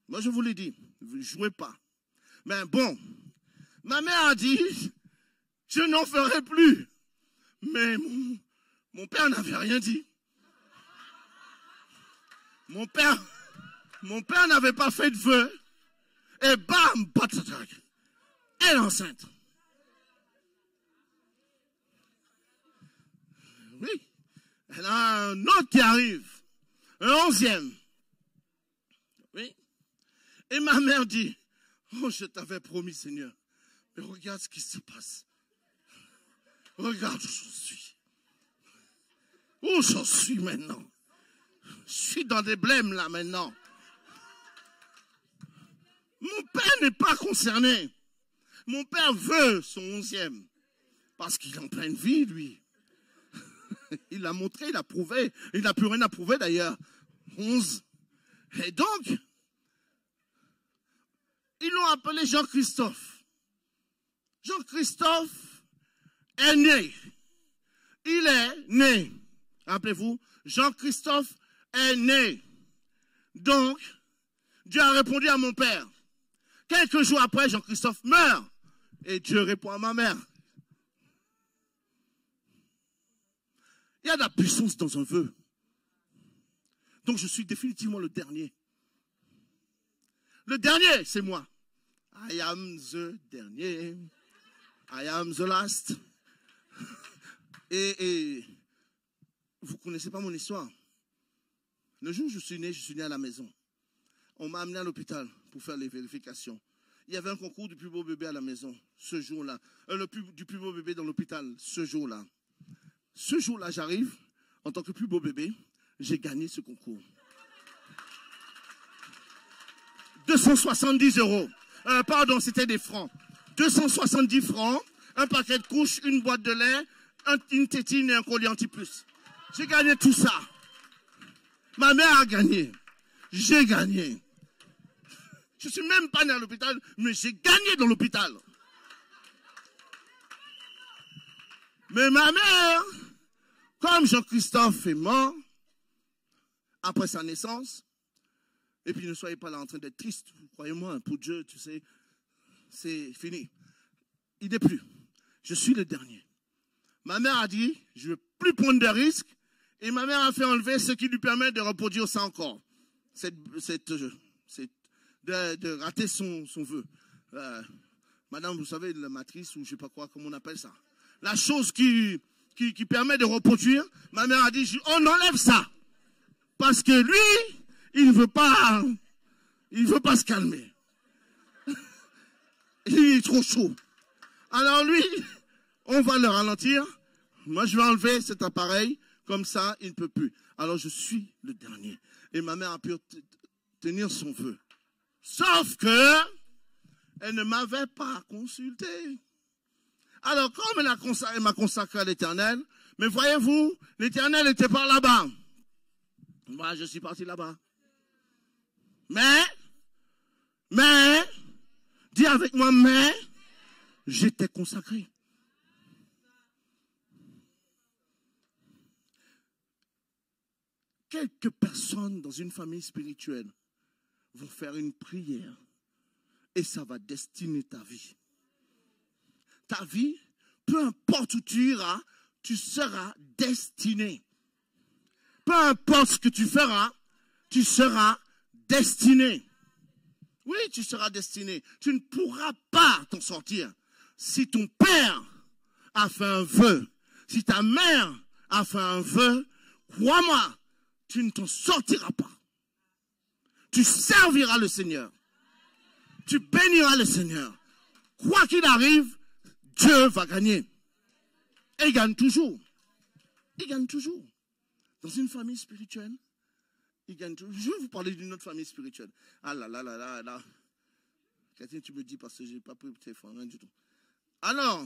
Moi je vous l'ai dit, ne jouez pas. Mais bon, ma mère a dit, je n'en ferai plus. Mais mon père n'avait rien dit. Mon père n'avait pas fait de vœux. Et bam, patatrac. Elle est enceinte. Oui. Elle a un autre qui arrive. Un 11e. Oui. Et ma mère dit, oh, je t'avais promis, Seigneur. Mais regarde ce qui se passe. Regarde où j'en suis. Où j'en suis maintenant. Je suis dans des blêmes là maintenant. Mon père n'est pas concerné. Mon père veut son 11e. Parce qu'il est en pleine vie, lui. Il l'a montré, il a prouvé. Il n'a plus rien à prouver d'ailleurs. 11. Et donc, ils l'ont appelé Jean-Christophe. Jean-Christophe est né. Il est né. Rappelez-vous, Jean-Christophe est né. Donc, Dieu a répondu à mon père. Quelques jours après, Jean-Christophe meurt. Et Dieu répond à ma mère. Il y a de la puissance dans un vœu. Donc, je suis définitivement le dernier. Le dernier, c'est moi. I am the dernier. I am the last. Et vous ne connaissez pas mon histoire. Le jour où je suis né à la maison. On m'a amené à l'hôpital pour faire les vérifications. Il y avait un concours du plus beau bébé à la maison, ce jour-là. Du plus beau bébé dans l'hôpital, ce jour-là. Ce jour-là, j'arrive, en tant que plus beau bébé, j'ai gagné ce concours. 270 €. Pardon, c'était des francs. 270 francs, un paquet de couches, une boîte de lait, une tétine et un collier anti-plus. J'ai gagné tout ça. Ma mère a gagné. J'ai gagné. Je ne suis même pas né à l'hôpital, mais j'ai gagné dans l'hôpital. Mais ma mère, comme Jean-Christophe est mort, après sa naissance, et puis ne soyez pas là en train d'être triste, croyez-moi, pour Dieu, tu sais, c'est fini. Il n'est plus. Je suis le dernier. Ma mère a dit, je ne veux plus prendre de risques, et ma mère a fait enlever ce qui lui permet de reproduire ça encore. De rater son vœu. Madame, vous savez, la matrice, ou je ne sais pas quoi, comment on appelle ça. La chose qui permet de reproduire, ma mère a dit, on enlève ça. Parce que lui, il ne veut pas se calmer. Il est trop chaud. Alors lui, on va le ralentir. Moi, je vais enlever cet appareil. Comme ça, il ne peut plus. Alors, je suis le dernier. Et ma mère a pu tenir son vœu. Sauf que, elle ne m'avait pas consulté. Alors, comme elle m'a consacré à l'Éternel, mais voyez-vous, l'Éternel était par là-bas. Moi, je suis parti là-bas. Mais, dis avec moi, mais, j'étais consacré. Quelques personnes dans une famille spirituelle vont faire une prière et ça va destiner ta vie. Ta vie, peu importe où tu iras, tu seras destiné. Peu importe ce que tu feras, tu seras destiné. Oui, tu seras destiné. Tu ne pourras pas t'en sortir. Si ton père a fait un vœu, si ta mère a fait un vœu, crois-moi, tu ne t'en sortiras pas. Tu serviras le Seigneur. Tu béniras le Seigneur. Quoi qu'il arrive, Dieu va gagner. Et il gagne toujours. Il gagne toujours. Dans une famille spirituelle, Il gagne tout. Je vais vous parler d'une autre famille spirituelle. Ah là là là là là. Quelqu'un, tu me dis parce que je n'ai pas pris le téléphone, rien du tout. Alors,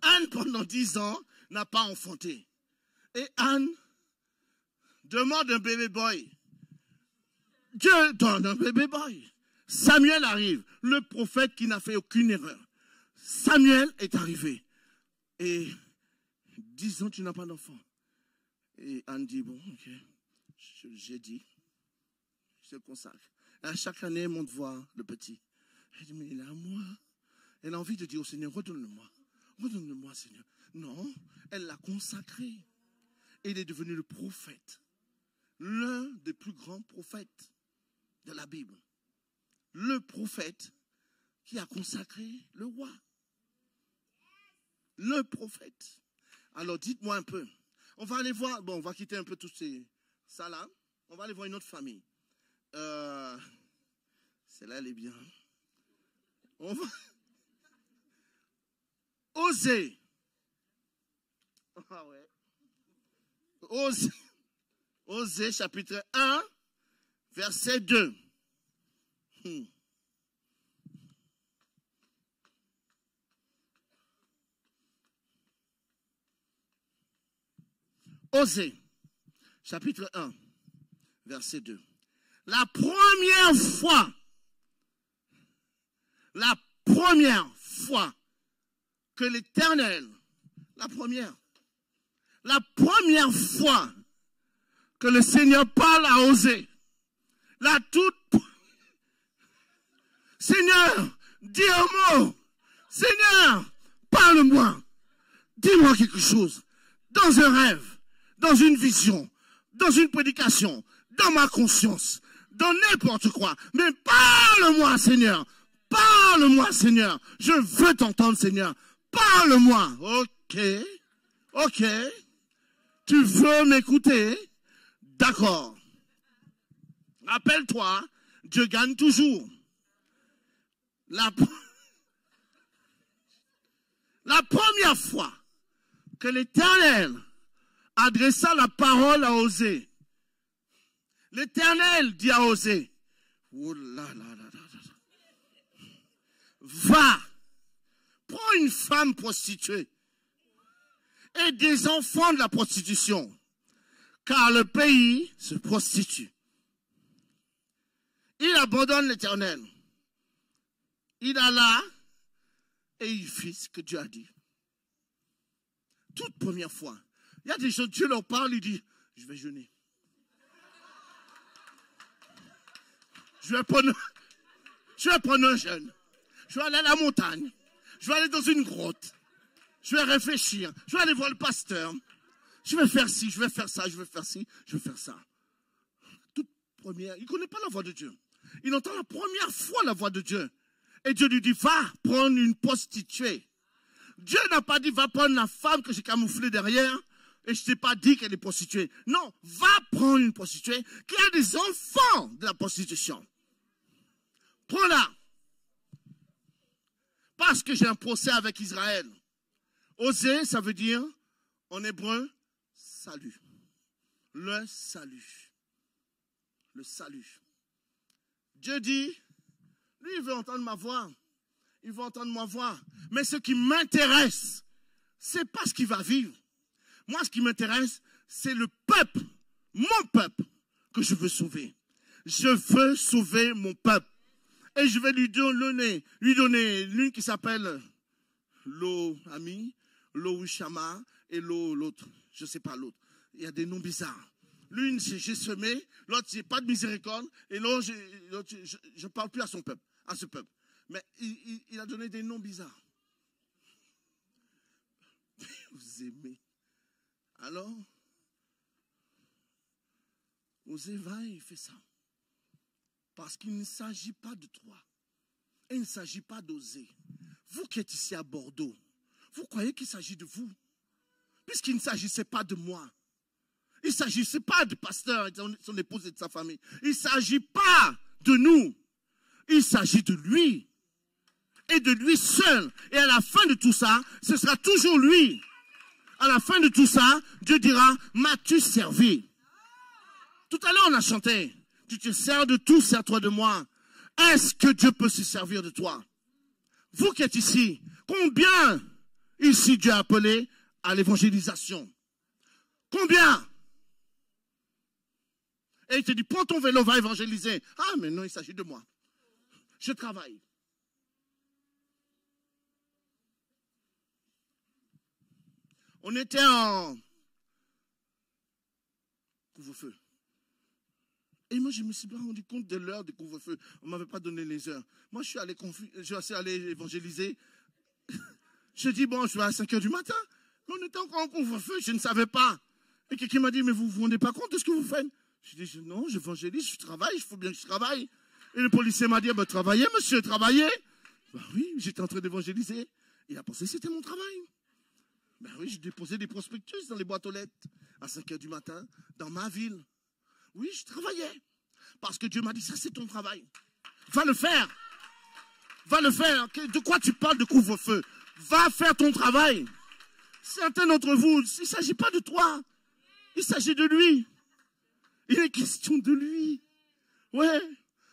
Anne, pendant 10 ans, n'a pas enfanté. Et Anne demande un bébé boy. Dieu donne un bébé boy. Samuel arrive, le prophète qui n'a fait aucune erreur. Samuel est arrivé. Et 10 ans, tu n'as pas d'enfant. Et Anne dit, bon, ok, j'ai dit, je consacre. Et à chaque année, elle monte voir le petit. Elle dit, mais il est à moi. Elle a envie de dire au Seigneur, redonne-le-moi. Redonne-le-moi, Seigneur. Non, elle l'a consacré. Et il est devenu le prophète. L'un des plus grands prophètes de la Bible. Le prophète qui a consacré le roi. Le prophète. Alors dites-moi un peu. On va aller voir, bon, on va quitter un peu tous ces ça là. On va aller voir une autre famille. Celle-là, elle est bien. On va Osée. Ah ouais. Osée, chapitre 1, verset 2. Osée, chapitre 1, verset 2. La première fois que l'Éternel, la première fois que le Seigneur parle à Osée, Seigneur, dis un mot. Seigneur, parle-moi. Dis-moi quelque chose. Dans un rêve, dans une vision, dans une prédication, dans ma conscience, dans n'importe quoi. Mais parle-moi, Seigneur. Parle-moi, Seigneur. Je veux t'entendre, Seigneur. Parle-moi. Ok. Ok. Tu veux m'écouter? D'accord. Rappelle-toi, Dieu gagne toujours. La première fois que l'Éternel adressa la parole à Osée, l'Éternel dit à Osée, oh là là là là là, va, prends une femme prostituée et des enfants de la prostitution, car le pays se prostitue. Il abandonne l'Éternel. Il alla et il fit ce que Dieu a dit. Toute première fois. Il y a des gens, Dieu leur parle, il dit, je vais jeûner. Je vais prendre un jeûne. Je vais aller à la montagne. Je vais aller dans une grotte. Je vais réfléchir. Je vais aller voir le pasteur. Je vais faire ci, je vais faire ça, je vais faire ci, je vais faire ça. Toute première, il ne connaît pas la voix de Dieu. Il entend la première fois la voix de Dieu. Et Dieu lui dit, va prendre une prostituée. Dieu n'a pas dit, va prendre la femme que j'ai camouflée derrière. Et je ne t'ai pas dit qu'elle est prostituée. Non, va prendre une prostituée qui a des enfants de la prostitution. Prends-la. Parce que j'ai un procès avec Israël. Osée, ça veut dire, en hébreu, salut. Le salut. Le salut. Dieu dit, lui, il veut entendre ma voix. Il veut entendre ma voix. Mais ce qui m'intéresse, ce n'est pas ce qu'il va vivre. Moi, ce qui m'intéresse, c'est le peuple, mon peuple, que je veux sauver. Je veux sauver mon peuple. Et je vais lui donner l'une qui s'appelle Lo-Ami, Lo-Ushama et l'autre. Je ne sais pas l'autre. Il y a des noms bizarres. L'une, j'ai semé, l'autre, j'ai pas de miséricorde, et l'autre, je ne parle plus à son peuple, à ce peuple. Mais il a donné des noms bizarres. Vous aimez. Alors, Osée va et il fait ça. Parce qu'il ne s'agit pas de toi. Il ne s'agit pas d'Osée. Vous qui êtes ici à Bordeaux, vous croyez qu'il s'agit de vous? Puisqu'il ne s'agissait pas de moi. Il ne s'agissait pas du pasteur et de son épouse et de sa famille. Il ne s'agit pas de nous. Il s'agit de lui. Et de lui seul. Et à la fin de tout ça, ce sera toujours lui. À la fin de tout ça, Dieu dira, m'as-tu servi? Tout à l'heure, on a chanté. Tu te sers de tout, sers-toi de moi. Est-ce que Dieu peut se servir de toi? Vous qui êtes ici, combien ici Dieu a appelé à l'évangélisation? Combien? Et il te dit, prends ton vélo, va évangéliser. Ah, mais non, il s'agit de moi. Je travaille. On était en couvre-feu. Et moi, je ne me suis pas rendu compte de l'heure de couvre-feu. On ne m'avait pas donné les heures. Moi, je suis allé évangéliser. Je dis, bon, je suis à 5 h du matin. Mais on était encore en couvre-feu, je ne savais pas. Et quelqu'un m'a dit, mais vous ne vous rendez pas compte de ce que vous faites? Je dis, non, j'évangélise, je travaille, il faut bien que je travaille. Et le policier m'a dit, ben, travaillez, monsieur, travaillez. Ben oui, j'étais en train d'évangéliser. Il a pensé que c'était mon travail. Ben oui, je déposais des prospectus dans les boîtes aux lettres à 5 h du matin, dans ma ville. Oui, je travaillais. Parce que Dieu m'a dit, ça c'est ton travail. Va le faire. Va le faire. De quoi tu parles de couvre-feu? Va faire ton travail. Certains d'entre vous, il ne s'agit pas de toi. Il s'agit de lui. Il est question de lui. Ouais.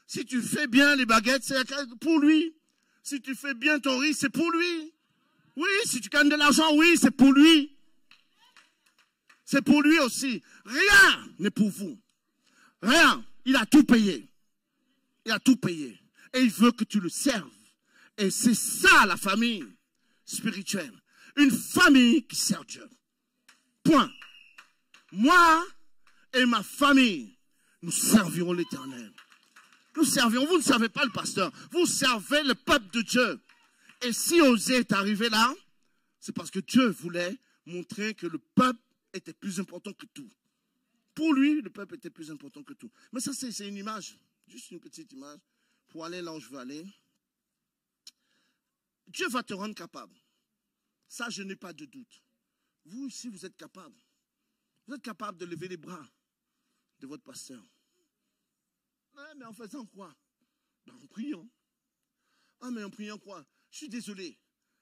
Si tu fais bien les baguettes, c'est pour lui. Si tu fais bien ton riz, c'est pour lui. Oui, si tu gagnes de l'argent, oui, c'est pour lui. C'est pour lui aussi. Rien n'est pour vous. Rien. Il a tout payé. Il a tout payé. Et il veut que tu le serves. Et c'est ça la famille spirituelle. Une famille qui sert Dieu. Point. Moi et ma famille, nous servirons l'Éternel. Nous servirons. Vous ne servez pas le pasteur. Vous servez le peuple de Dieu. Et si Osée est arrivé là, c'est parce que Dieu voulait montrer que le peuple était plus important que tout. Pour lui, le peuple était plus important que tout. Mais ça, c'est une image. Juste une petite image. Pour aller là où je veux aller. Dieu va te rendre capable. Ça, je n'ai pas de doute. Vous, ici, vous êtes capable. Vous êtes capable de lever les bras de votre pasteur. Ouais, mais en faisant quoi? Ben, en priant. Ah, mais en priant quoi? Je suis désolé.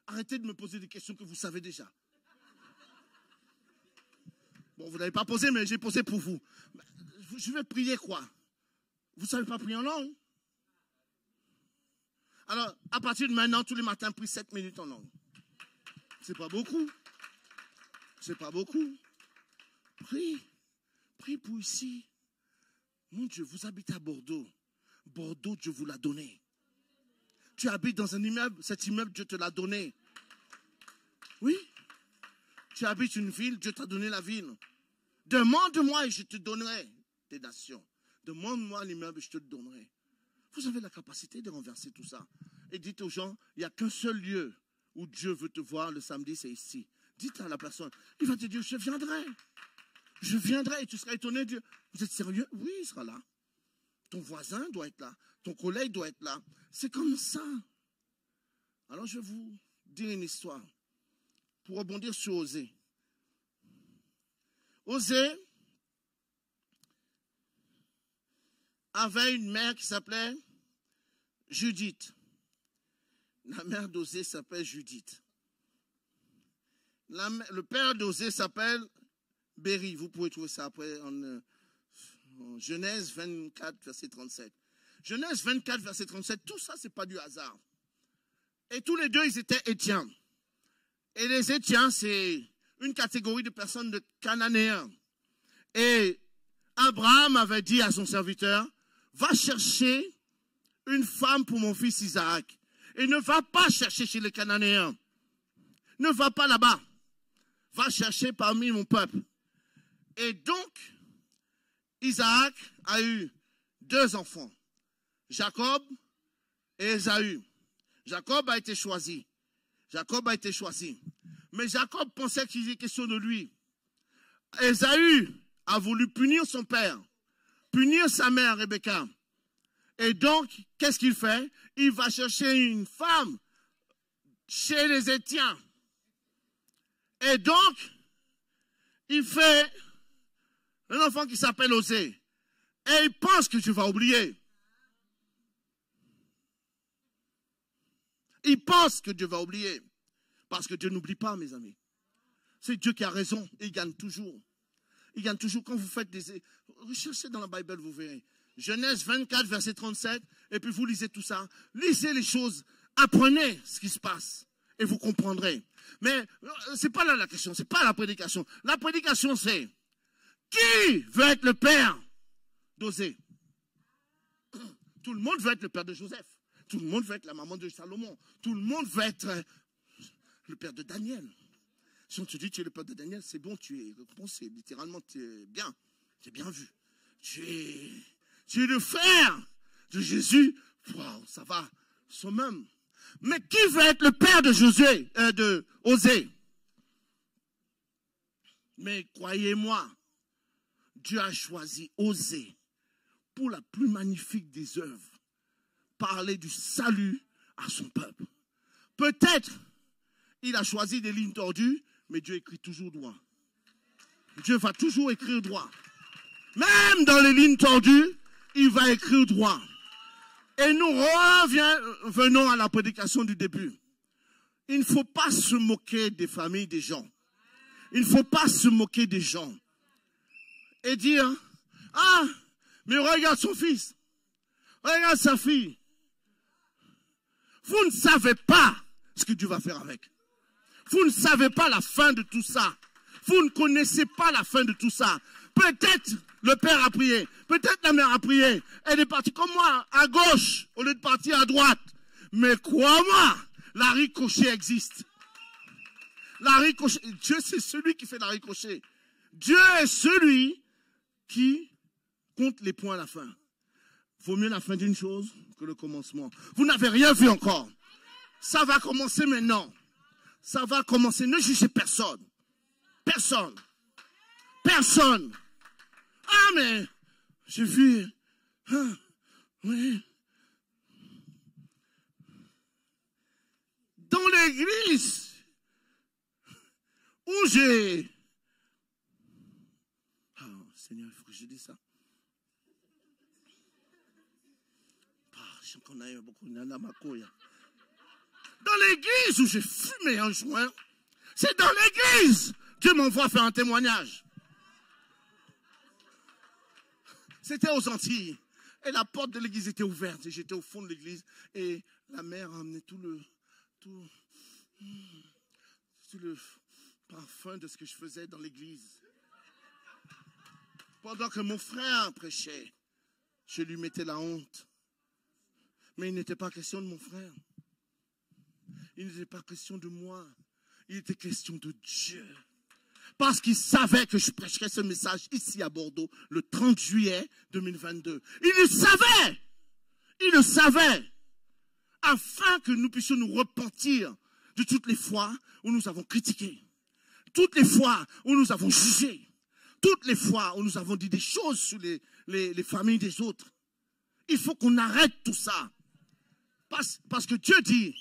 Arrêtez de me poser des questions que vous savez déjà. Bon, vous n'avez pas posé, mais j'ai posé pour vous. Je vais prier quoi? Vous ne savez pas prier en langue? Alors, à partir de maintenant, tous les matins, prie 7 minutes en langue. C'est pas beaucoup. C'est pas beaucoup. Prie. Prie pour ici. Mon Dieu, vous habitez à Bordeaux. Bordeaux, Dieu vous l'a donné. Tu habites dans un immeuble, cet immeuble, Dieu te l'a donné. Oui. Tu habites une ville, Dieu t'a donné la ville. Demande-moi et je te donnerai des nations. Demande-moi l'immeuble et je te le donnerai. Vous avez la capacité de renverser tout ça. Et dites aux gens, il n'y a qu'un seul lieu où Dieu veut te voir le samedi, c'est ici. Dites à la personne, il va te dire, je viendrai. Je viendrai et tu seras étonné. Dieu, vous êtes sérieux? Oui, il sera là. Ton voisin doit être là. Ton collègue doit être là. C'est comme ça. Alors je vais vous dire une histoire. Pour rebondir sur Osée. Osée avait une mère qui s'appelait Judith. La mère d'Osée s'appelle Judith. Le père d'Osée s'appelle Béri. Vous pouvez trouver ça après en Genèse 24, verset 37. Genèse 24, verset 37, tout ça, ce n'est pas du hasard. Et tous les deux, ils étaient Étiens. Et les Étiens, c'est une catégorie de personnes de Cananéens. Et Abraham avait dit à son serviteur, va chercher une femme pour mon fils Isaac. Et ne va pas chercher chez les Cananéens. Ne va pas là-bas. Va chercher parmi mon peuple. Et donc, Isaac a eu 2 enfants. Jacob et Ésaü. Jacob a été choisi. Jacob a été choisi. Mais Jacob pensait qu'il était question de lui. Ésaü a voulu punir son père, punir sa mère Rebecca. Et donc, qu'est-ce qu'il fait? Il va chercher une femme chez les Étiens. Et donc, il fait un enfant qui s'appelle Osée. Et il pense que Dieu va oublier. Il pense que Dieu va oublier. Parce que Dieu n'oublie pas, mes amis. C'est Dieu qui a raison et il gagne toujours. Il gagne toujours quand vous faites des... Recherchez dans la Bible, vous verrez. Genèse 24, verset 37, et puis vous lisez tout ça. Lisez les choses, apprenez ce qui se passe, et vous comprendrez. Mais c'est pas là la question, c'est pas la prédication. La prédication, c'est qui veut être le père d'Osée? Tout le monde veut être le père de Joseph. Tout le monde veut être la maman de Salomon. Tout le monde veut être le père de Daniel. Si on te dit tu es le père de Daniel, c'est bon, tu es récompensé. Littéralement, tu es bien. Tu es bien vu. Tu es le frère de Jésus. Waouh, ça va. Summum. Mais qui veut être le père de de Osée? Mais croyez-moi, Dieu a choisi Osée pour la plus magnifique des œuvres. Parler du salut à son peuple. Peut-être il a choisi des lignes tordues, mais Dieu écrit toujours droit. Dieu va toujours écrire droit. Même dans les lignes tordues, il va écrire droit. Et nous revenons à la prédication du début. Il ne faut pas se moquer des familles des gens. Il ne faut pas se moquer des gens. Et dire, ah, mais regarde son fils. Regarde sa fille. Vous ne savez pas ce que Dieu va faire avec. Vous ne savez pas la fin de tout ça. Vous ne connaissez pas la fin de tout ça. Peut-être le père a prié. Peut-être la mère a prié. Elle est partie comme moi, à gauche, au lieu de partir à droite. Mais crois-moi, la ricochet existe. La ricochet, Dieu c'est celui qui fait la ricochet. Dieu est celui qui compte les points à la fin. Vaut mieux la fin d'une chose que le commencement. Vous n'avez rien vu encore. Ça va commencer maintenant. Ça va commencer. Ne jugez personne. Personne. Personne. Ah, mais j'ai vu. Ah, oui. Dans l'église où j'ai... Ah, Seigneur, il faut que je dise ça. Dans l'église où j'ai fumé un joint, c'est dans l'église Dieu m'envoie faire un témoignage. C'était aux Antilles. Et la porte de l'église était ouverte. Et j'étais au fond de l'église. Et la mère a amené tout le parfum de ce que je faisais dans l'église. Pendant que mon frère prêchait, je lui mettais la honte. Mais il n'était pas question de mon frère. Il n'était pas question de moi. Il était question de Dieu. Parce qu'il savait que je prêcherais ce message ici à Bordeaux le 30 juillet 2022. Il le savait. Il le savait. Afin que nous puissions nous repentir de toutes les fois où nous avons critiqué. Toutes les fois où nous avons jugé. Toutes les fois où nous avons dit des choses sur les familles des autres. Il faut qu'on arrête tout ça. Parce que Dieu dit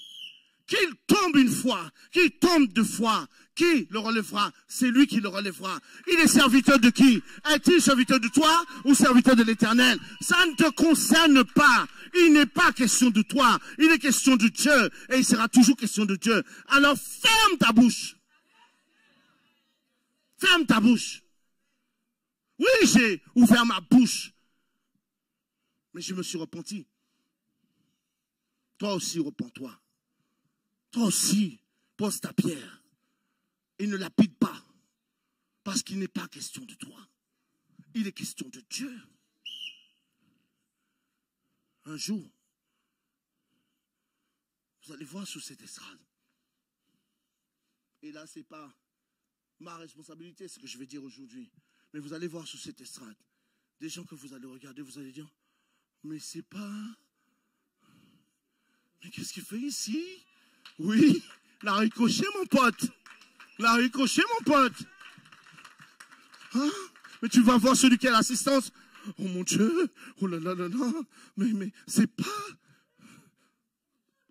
qu'il tombe une fois, qu'il tombe deux fois, qui le relèvera? C'est lui qui le relèvera. Il est serviteur de qui? Est-il serviteur de toi ou serviteur de l'Éternel? Ça ne te concerne pas. Il n'est pas question de toi. Il est question de Dieu. Et il sera toujours question de Dieu. Alors ferme ta bouche. Ferme ta bouche. Oui, j'ai ouvert ma bouche. Mais je me suis repenti. Toi aussi, repens-toi. Toi aussi, pose ta pierre. Et ne lapide pas. Parce qu'il n'est pas question de toi. Il est question de Dieu. Un jour, vous allez voir sur cette estrade. Et là, ce n'est pas ma responsabilité, ce que je vais dire aujourd'hui. Mais vous allez voir sur cette estrade des gens que vous allez regarder, vous allez dire, mais c'est pas... Mais qu'est-ce qu'il fait ici? Oui, la ricochet, mon pote. La ricochet, mon pote. Hein? Mais tu vas voir celui qui a l'assistance. Oh mon Dieu, oh là là là là. Mais c'est pas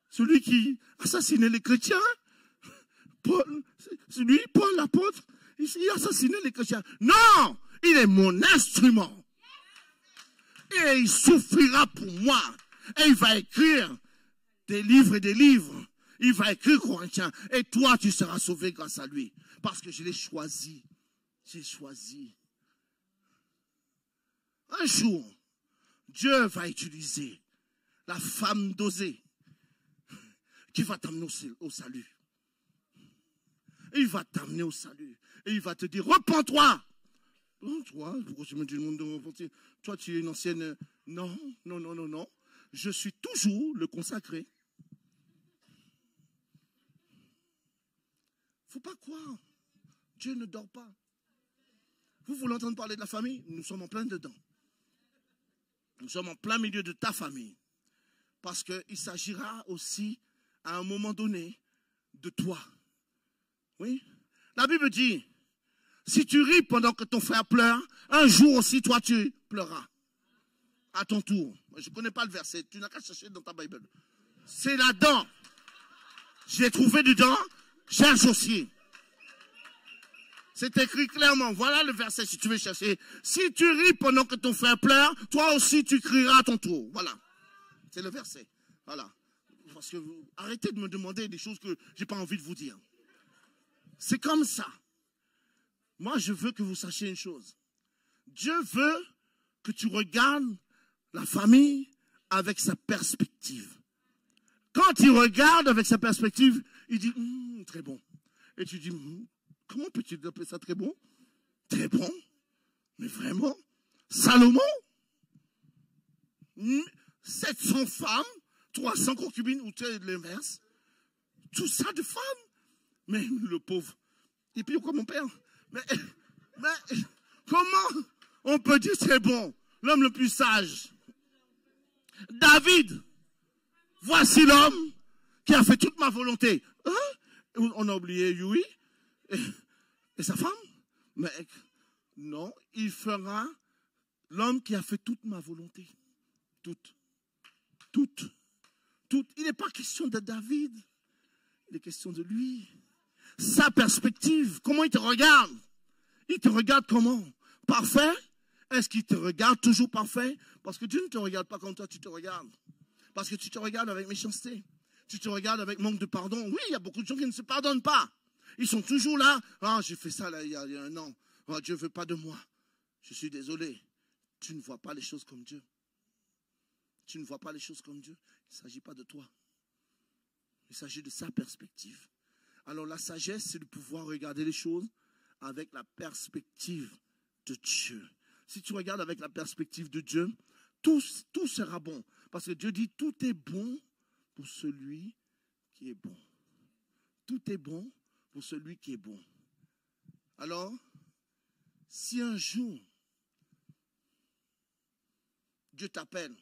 celui qui assassinait les chrétiens. Paul, c'est lui, Paul l'apôtre. Il assassinait les chrétiens. Non, il est mon instrument. Et il souffrira pour moi. Et il va écrire des livres et des livres. Il va écrire Corinthiens. Et toi, tu seras sauvé grâce à lui. Parce que je l'ai choisi. J'ai choisi Un jour, Dieu va utiliser la femme d'Osée qui va t'amener au salut. Et il va t'amener au salut. Et il va te dire, repens-toi. Toi, pourquoi tu me dis le monde de repentir? Toi, tu es une ancienne. Non, non, non, non, non. Je suis toujours le consacré. Faut pas croire. Dieu ne dort pas. Vous voulez entendre parler de la famille? Nous sommes en plein dedans. Nous sommes en plein milieu de ta famille. Parce qu'il s'agira aussi, à un moment donné, de toi. Oui? La Bible dit, si tu ris pendant que ton frère pleure, un jour aussi, toi, tu pleureras. À ton tour. Je ne connais pas le verset. Tu n'as qu'à chercher dans ta Bible. C'est là-dedans. J'ai trouvé dedans. Cherche aussi. C'est écrit clairement. Voilà le verset si tu veux chercher. Si tu ris pendant que ton frère pleure, toi aussi tu crieras à ton tour. Voilà. C'est le verset. Voilà. Parce que arrêtez de me demander des choses que je n'ai pas envie de vous dire. C'est comme ça. Moi, je veux que vous sachiez une chose. Dieu veut que tu regardes la famille avec sa perspective. Quand il regarde avec sa perspective, il dit, très bon. Et tu dis, comment peux-tu appeler ça très bon? Très bon? Mais vraiment? Salomon? 700 femmes, 300 concubines, ou tu es de l'inverse? Tout ça de femmes? Mais le pauvre, il est pire que mon père. Mais comment on peut dire c'est bon? L'homme le plus sage. David, voici l'homme qui a fait toute ma volonté. Hein? On a oublié Yui et sa femme. Mais non, il fera l'homme qui a fait toute ma volonté. Toute. Il n'est pas question de David. Il est question de lui. Sa perspective, comment il te regarde? Il te regarde comment? Parfait? Est-ce qu'il te regarde toujours parfait? Parce que Dieu ne te regarde pas comme toi, tu te regardes. Parce que tu te regardes avec méchanceté. Tu te regardes avec manque de pardon. Oui, il y a beaucoup de gens qui ne se pardonnent pas. Ils sont toujours là. Ah, j'ai fait ça là, il y a un an. Ah, Dieu ne veut pas de moi. Je suis désolé. Tu ne vois pas les choses comme Dieu. Tu ne vois pas les choses comme Dieu. Il ne s'agit pas de toi. Il s'agit de sa perspective. Alors la sagesse, c'est de pouvoir regarder les choses avec la perspective de Dieu. Si tu regardes avec la perspective de Dieu, tout sera bon. Parce que Dieu dit, tout est bon pour celui qui est bon. Tout est bon pour celui qui est bon. Alors, si un jour, Dieu t'appelle,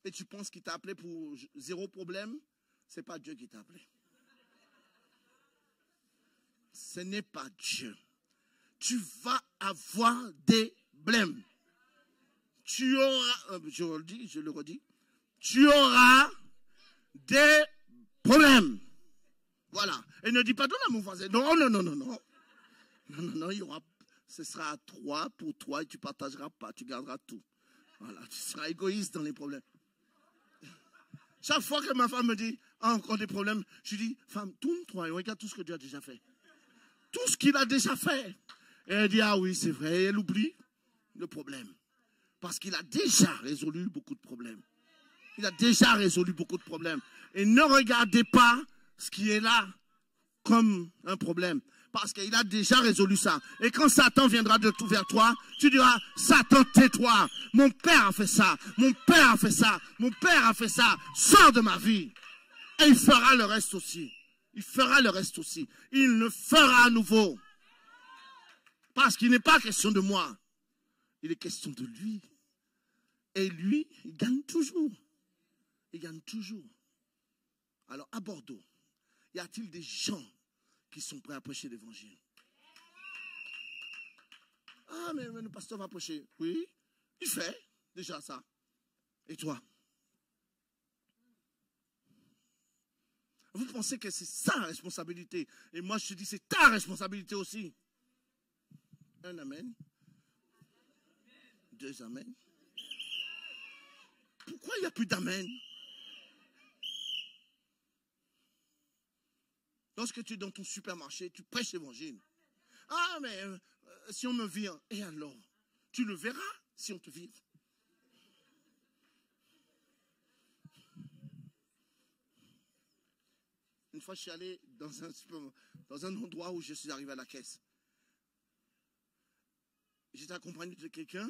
et tu penses qu'il t'a appelé pour zéro problème, ce n'est pas Dieu qui t'a appelé. Ce n'est pas Dieu. Tu vas avoir des blèmes. Tu auras, je le redis, tu auras des problèmes. Voilà. Et ne dis pas, donne à mon voisin. Non, non, non, non, non. Non, non, non, il y aura, ce sera à toi, pour toi, et tu ne partageras pas, tu garderas tout. Voilà, tu seras égoïste dans les problèmes. Chaque fois que ma femme me dit, ah, encore des problèmes, je lui dis, femme, tourne-toi et regarde tout ce que Dieu a déjà fait. Tout ce qu'il a déjà fait. Et elle dit, ah oui, c'est vrai, et elle oublie le problème. Parce qu'il a déjà résolu beaucoup de problèmes. Il a déjà résolu beaucoup de problèmes. Et ne regardez pas ce qui est là comme un problème. Parce qu'il a déjà résolu ça. Et quand Satan viendra de tout vers toi, tu diras, Satan, tais-toi. Mon père a fait ça. Mon père a fait ça. Mon père a fait ça. Sors de ma vie. Et il fera le reste aussi. Il fera le reste aussi. Il le fera à nouveau. Parce qu'il n'est pas question de moi. Il est question de lui. Et lui, il gagne toujours. Il gagne toujours. Alors, à Bordeaux, y a-t-il des gens qui sont prêts à prêcher l'évangile? Ah, mais le pasteur va prêcher. Oui, il fait déjà ça. Et toi? Vous pensez que c'est sa responsabilité. Et moi, je te dis, c'est ta responsabilité aussi. Un amen. Deux amen. Pourquoi il n'y a plus d'amen? Lorsque tu es dans ton supermarché, tu prêches l'évangile. Ah, mais si on me vire, et alors? Tu le verras si on te vire. Une fois, je suis allé dans un endroit où je suis arrivé à la caisse. J'étais accompagné de quelqu'un.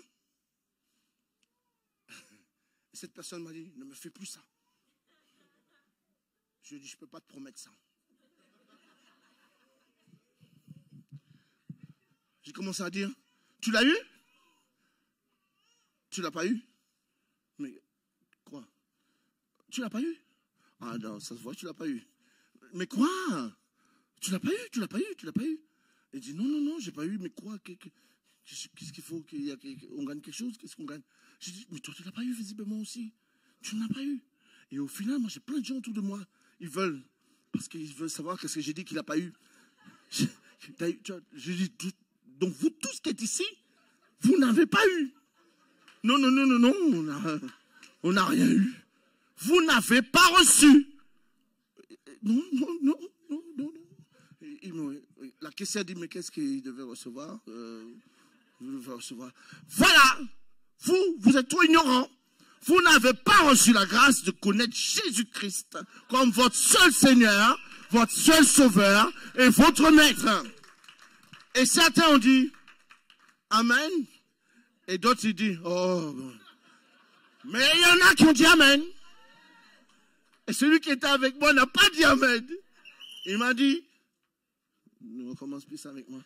Et cette personne m'a dit, ne me fais plus ça. Je lui ai dit, je ne peux pas te promettre ça. J'ai commencé à dire, tu l'as eu? Tu l'as pas eu? Mais quoi? Tu l'as pas eu? Ah non, ça se voit, tu l'as pas eu. Mais quoi? Tu l'as pas eu? Tu l'as pas eu? Tu l'as pas eu? Il dit, non, j'ai pas eu, mais quoi? Qu'est-ce qu'il faut? On gagne quelque chose? Qu'est-ce qu'on gagne? J'ai dit, mais toi, tu l'as pas eu, visiblement aussi. Tu n'en as pas eu. Et au final, moi, j'ai plein de gens autour de moi. Ils veulent, parce qu'ils veulent savoir qu'est-ce que j'ai dit qu'il n'a pas eu. J'ai dit, donc vous tous qui êtes ici, vous n'avez pas eu. Non, on n'a rien eu. Vous n'avez pas reçu. Non. La caissière dit, mais qu'est-ce qu'il devait recevoir? Voilà, vous êtes trop ignorants. Vous n'avez pas reçu la grâce de connaître Jésus-Christ comme votre seul Seigneur, votre seul Sauveur et votre Maître. Et certains ont dit, Amen. Et d'autres, ils disent, oh. Mais il y en a qui ont dit Amen. Et celui qui était avec moi n'a pas dit Amen. Il m'a dit, ne recommence plus ça avec moi.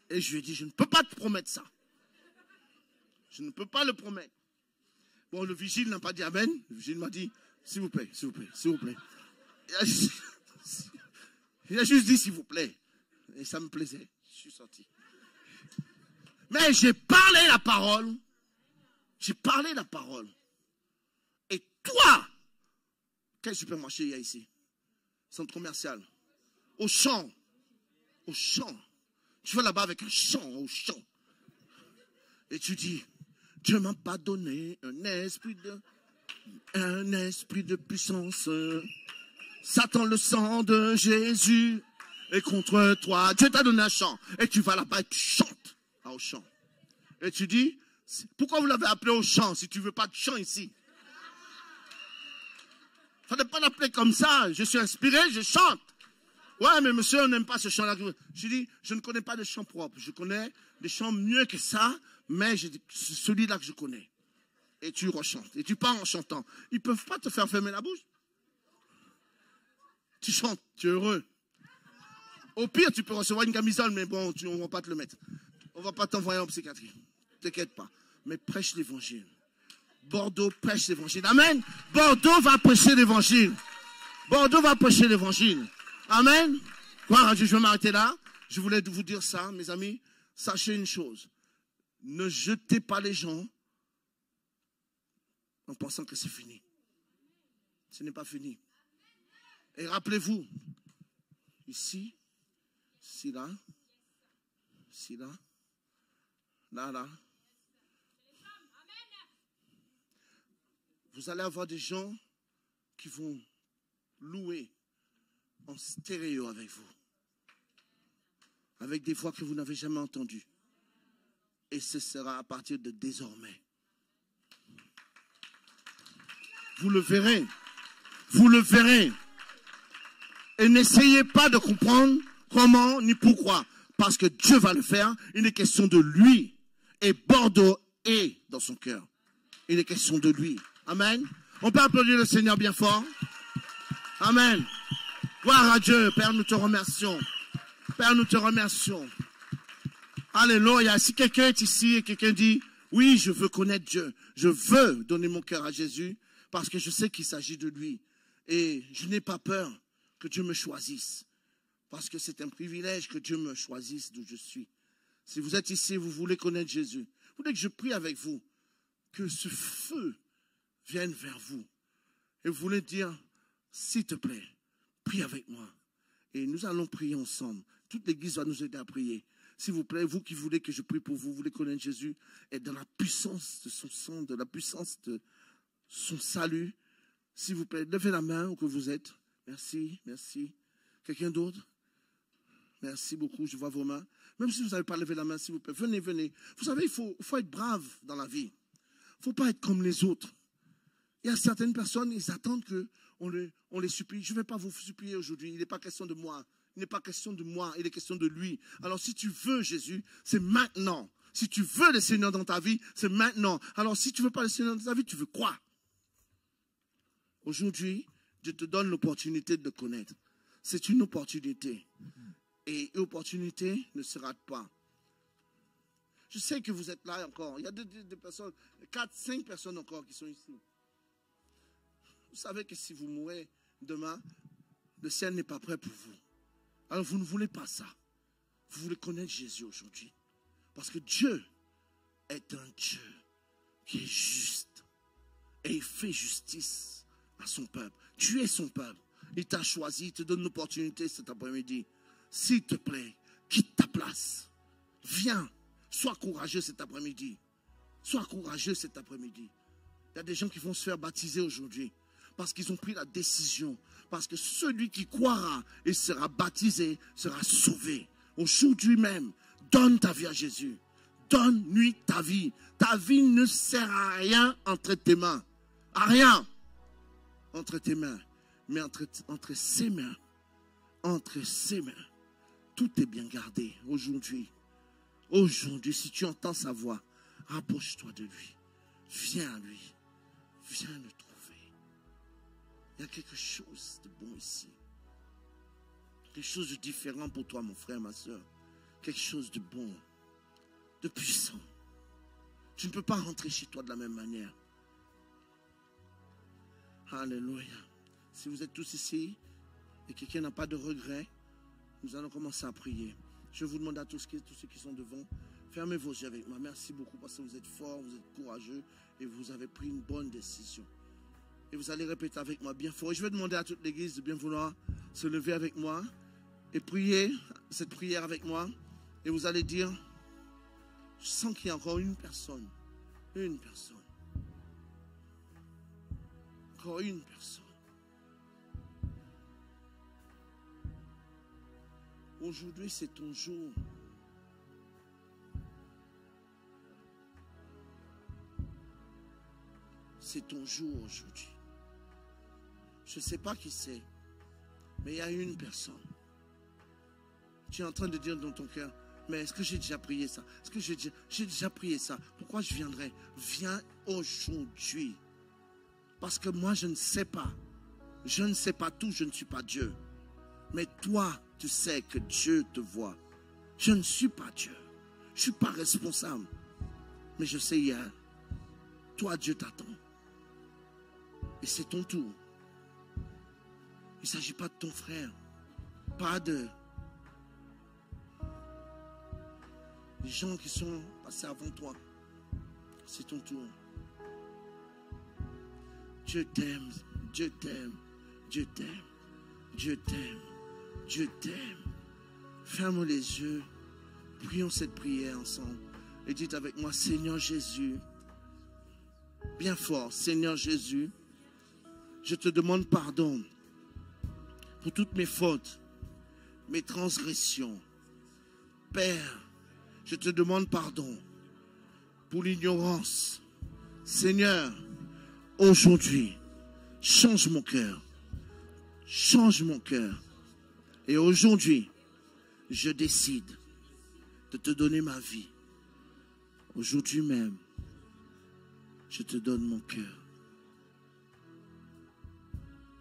Et je lui ai dit, je ne peux pas te promettre ça. Je ne peux pas le promettre. Bon, le vigile n'a pas dit Amen. Le vigile m'a dit, s'il vous plaît. Il a juste dit, s'il vous plaît. Et ça me plaisait. Je suis sorti. Mais j'ai parlé la parole. Et toi, quel supermarché il y a ici? Centre commercial. Au champ. Tu vas là-bas avec un champ, au champ. Et tu dis, Dieu m'a pas donné un esprit de puissance. Satan, le sang de Jésus est contre toi. Dieu t'a donné un chant. Et tu vas là-bas et tu chantes au chant. Et tu dis, pourquoi vous l'avez appelé au chant si tu ne veux pas de chant ici? Il ne fallait pas l'appeler comme ça. Je suis inspiré, je chante. Ouais, mais monsieur, on n'aime pas ce chant-là. Je dis, je ne connais pas de chant propre. Je connais des chants mieux que ça, mais c'est celui-là que je connais. Et tu rechantes. Et tu pars en chantant. Ils ne peuvent pas te faire fermer la bouche. Tu chantes, tu es heureux. Au pire, tu peux recevoir une camisole, mais bon, on ne va pas te le mettre. On ne va pas t'envoyer en psychiatrie. T'inquiète pas. Mais prêche l'évangile. Bordeaux prêche l'évangile. Amen. Bordeaux va prêcher l'évangile. Amen. Quoi, je vais m'arrêter là. Je voulais vous dire ça, mes amis. Sachez une chose. Ne jetez pas les gens en pensant que c'est fini. Ce n'est pas fini. Et rappelez-vous, ici, là, là. Vous allez avoir des gens qui vont louer en stéréo avec vous. Avec des voix que vous n'avez jamais entendues. Et ce sera à partir de désormais. Vous le verrez. Et n'essayez pas de comprendre comment ni pourquoi. Parce que Dieu va le faire. Il est question de lui. Et Bordeaux est dans son cœur. Il est question de lui. Amen. On peut applaudir le Seigneur bien fort. Amen. Gloire à Dieu. Père, nous te remercions. Alléluia. Si quelqu'un est ici et quelqu'un dit, oui, je veux connaître Dieu. Je veux donner mon cœur à Jésus parce que je sais qu'il s'agit de lui. Et je n'ai pas peur que Dieu me choisisse. Parce que c'est un privilège que Dieu me choisisse d'où je suis. Si vous êtes ici et vous voulez connaître Jésus, vous voulez que je prie avec vous, que ce feu vienne vers vous. Et vous voulez dire, s'il te plaît, prie avec moi. Et nous allons prier ensemble. Toute l'église va nous aider à prier. S'il vous plaît, vous qui voulez que je prie pour vous, vous voulez connaître Jésus, et dans la puissance de son sang, de la puissance de son salut, s'il vous plaît, levez la main où que vous êtes. Merci. Quelqu'un d'autre? Merci beaucoup, je vois vos mains. Même si vous n'avez pas levé la main, s'il vous plaît, venez, venez. Vous savez, il faut être brave dans la vie. Il ne faut pas être comme les autres. Il y a certaines personnes, ils attendent qu'on les supplie. Je ne vais pas vous supplier aujourd'hui. Il n'est pas question de moi. Il n'est pas question de moi. Il est question de lui. Alors si tu veux Jésus, c'est maintenant. Si tu veux le Seigneur dans ta vie, c'est maintenant. Alors si tu ne veux pas le Seigneur dans ta vie, tu veux quoi? Aujourd'hui, je te donne l'opportunité de le connaître. C'est une opportunité. Et l'opportunité ne se rate pas. Je sais que vous êtes là encore. Il y a des personnes, 4, 5 personnes encore qui sont ici. Vous savez que si vous mourrez demain, le ciel n'est pas prêt pour vous. Alors vous ne voulez pas ça. Vous voulez connaître Jésus aujourd'hui. Parce que Dieu est un Dieu qui est juste. Et il fait justice à son peuple. Tu es son peuple. Il t'a choisi, il te donne l'opportunité cet après-midi. S'il te plaît, quitte ta place. Viens, sois courageux cet après-midi. Sois courageux cet après-midi. Il y a des gens qui vont se faire baptiser aujourd'hui. Parce qu'ils ont pris la décision. Parce que celui qui croira et sera baptisé sera sauvé. Aujourd'hui même, donne ta vie à Jésus. Donne-lui ta vie. Ta vie ne sert à rien entre tes mains. À rien. Entre tes mains. Mais entre ses mains. Entre ses mains. Tout est bien gardé aujourd'hui. Aujourd'hui, si tu entends sa voix, rapproche-toi de lui. Viens à lui. Viens le trouver. Il y a quelque chose de bon ici. Quelque chose de différent pour toi, mon frère, ma soeur. Quelque chose de bon, de puissant. Tu ne peux pas rentrer chez toi de la même manière. Alléluia. Si vous êtes tous ici et quelqu'un n'a pas de regret, nous allons commencer à prier. Je vous demande à tous ceux qui sont devant, fermez vos yeux avec moi. Merci beaucoup parce que vous êtes forts, vous êtes courageux et vous avez pris une bonne décision. Et vous allez répéter avec moi bien fort. Et je vais demander à toute l'église de bien vouloir se lever avec moi et prier cette prière avec moi. Et vous allez dire, je sens qu'il y a encore une personne. Une personne. Encore une personne. Aujourd'hui, c'est ton jour. C'est ton jour aujourd'hui. Je ne sais pas qui c'est, mais il y a une personne. Tu es en train de dire dans ton cœur, mais est-ce que j'ai déjà prié ça? Est-ce que j'ai déjà prié ça? Pourquoi je viendrai? Viens aujourd'hui. Parce que moi, je ne sais pas. Je ne sais pas tout, je ne suis pas Dieu. Mais toi, tu sais que Dieu te voit. Je ne suis pas Dieu. Je ne suis pas responsable. Mais je sais hier, toi, Dieu t'attend. Et c'est ton tour. Il ne s'agit pas de ton frère. Pas de les gens qui sont passés avant toi. C'est ton tour. Dieu t'aime. Dieu t'aime. Dieu t'aime. Dieu t'aime. Dieu t'aime. Ferme les yeux. Prions cette prière ensemble. Et dites avec moi, Seigneur Jésus. Bien fort, Seigneur Jésus. Je te demande pardon pour toutes mes fautes, mes transgressions. Père, je te demande pardon pour l'ignorance. Seigneur, aujourd'hui, change mon cœur. Change mon cœur. Et aujourd'hui, je décide de te donner ma vie. Aujourd'hui même, je te donne mon cœur.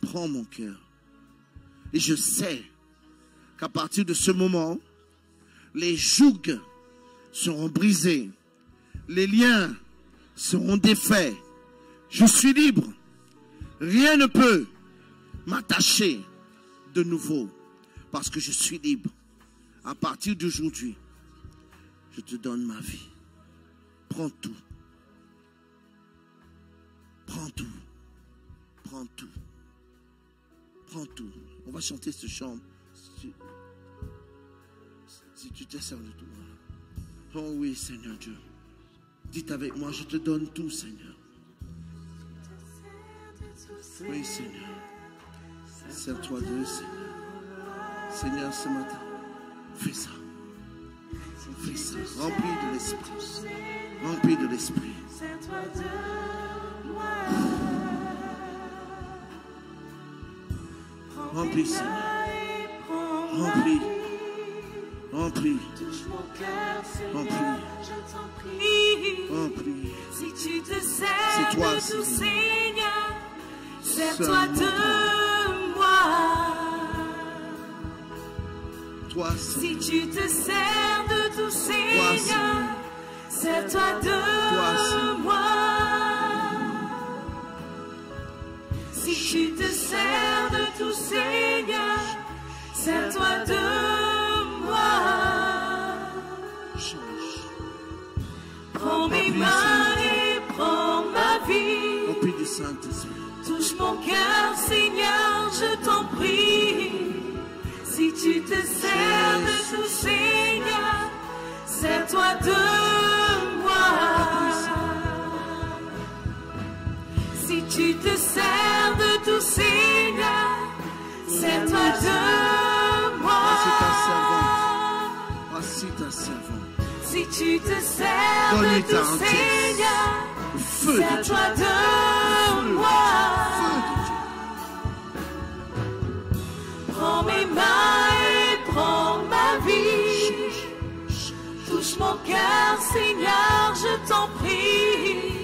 Prends mon cœur. Et je sais qu'à partir de ce moment, les jougs seront brisés. Les liens seront défaits. Je suis libre. Rien ne peut m'attacher de nouveau. Parce que je suis libre. À partir d'aujourd'hui, je te donne ma vie. Prends tout. Prends tout. Prends tout. Prends tout. On va chanter ce chant. Si tu te sers de tout. Oh oui, Seigneur Dieu. Dites avec moi, je te donne tout, Seigneur. Oui, Seigneur. Sers-toi d'eux, Seigneur. Seigneur, ce matin, fais ça. Fais ça. Remplis de l'esprit. Remplis de l'esprit. Remplis, Seigneur. Remplis. Remplis. Remplis. Remplis. Si tu te C'est sers toi, de tout, Seigneur. Seigneur, sers-toi de moi. Toi, Seigneur. Si tu te sers de tout, Seigneur, sers-toi de moi. Si tu te sers de tout, Seigneur, sers-toi de moi. Change. Prends mes mains et prends ma vie. Remplis du Saint-Esprit. Touche mon cœur, Seigneur, je t'en prie. Si tu te sers de tout, Seigneur, sers-toi de moi. Si tu te sers de tout, Seigneur, sers-toi de moi. Voici ta servante. Si tu te sers Donne-lui de ta tout, entière. Seigneur, Le feu de Dieu. sers-toi de Feu moi. de Dieu. Prends mes mains et prends ma vie. Touche mon cœur, Seigneur, je t'en prie.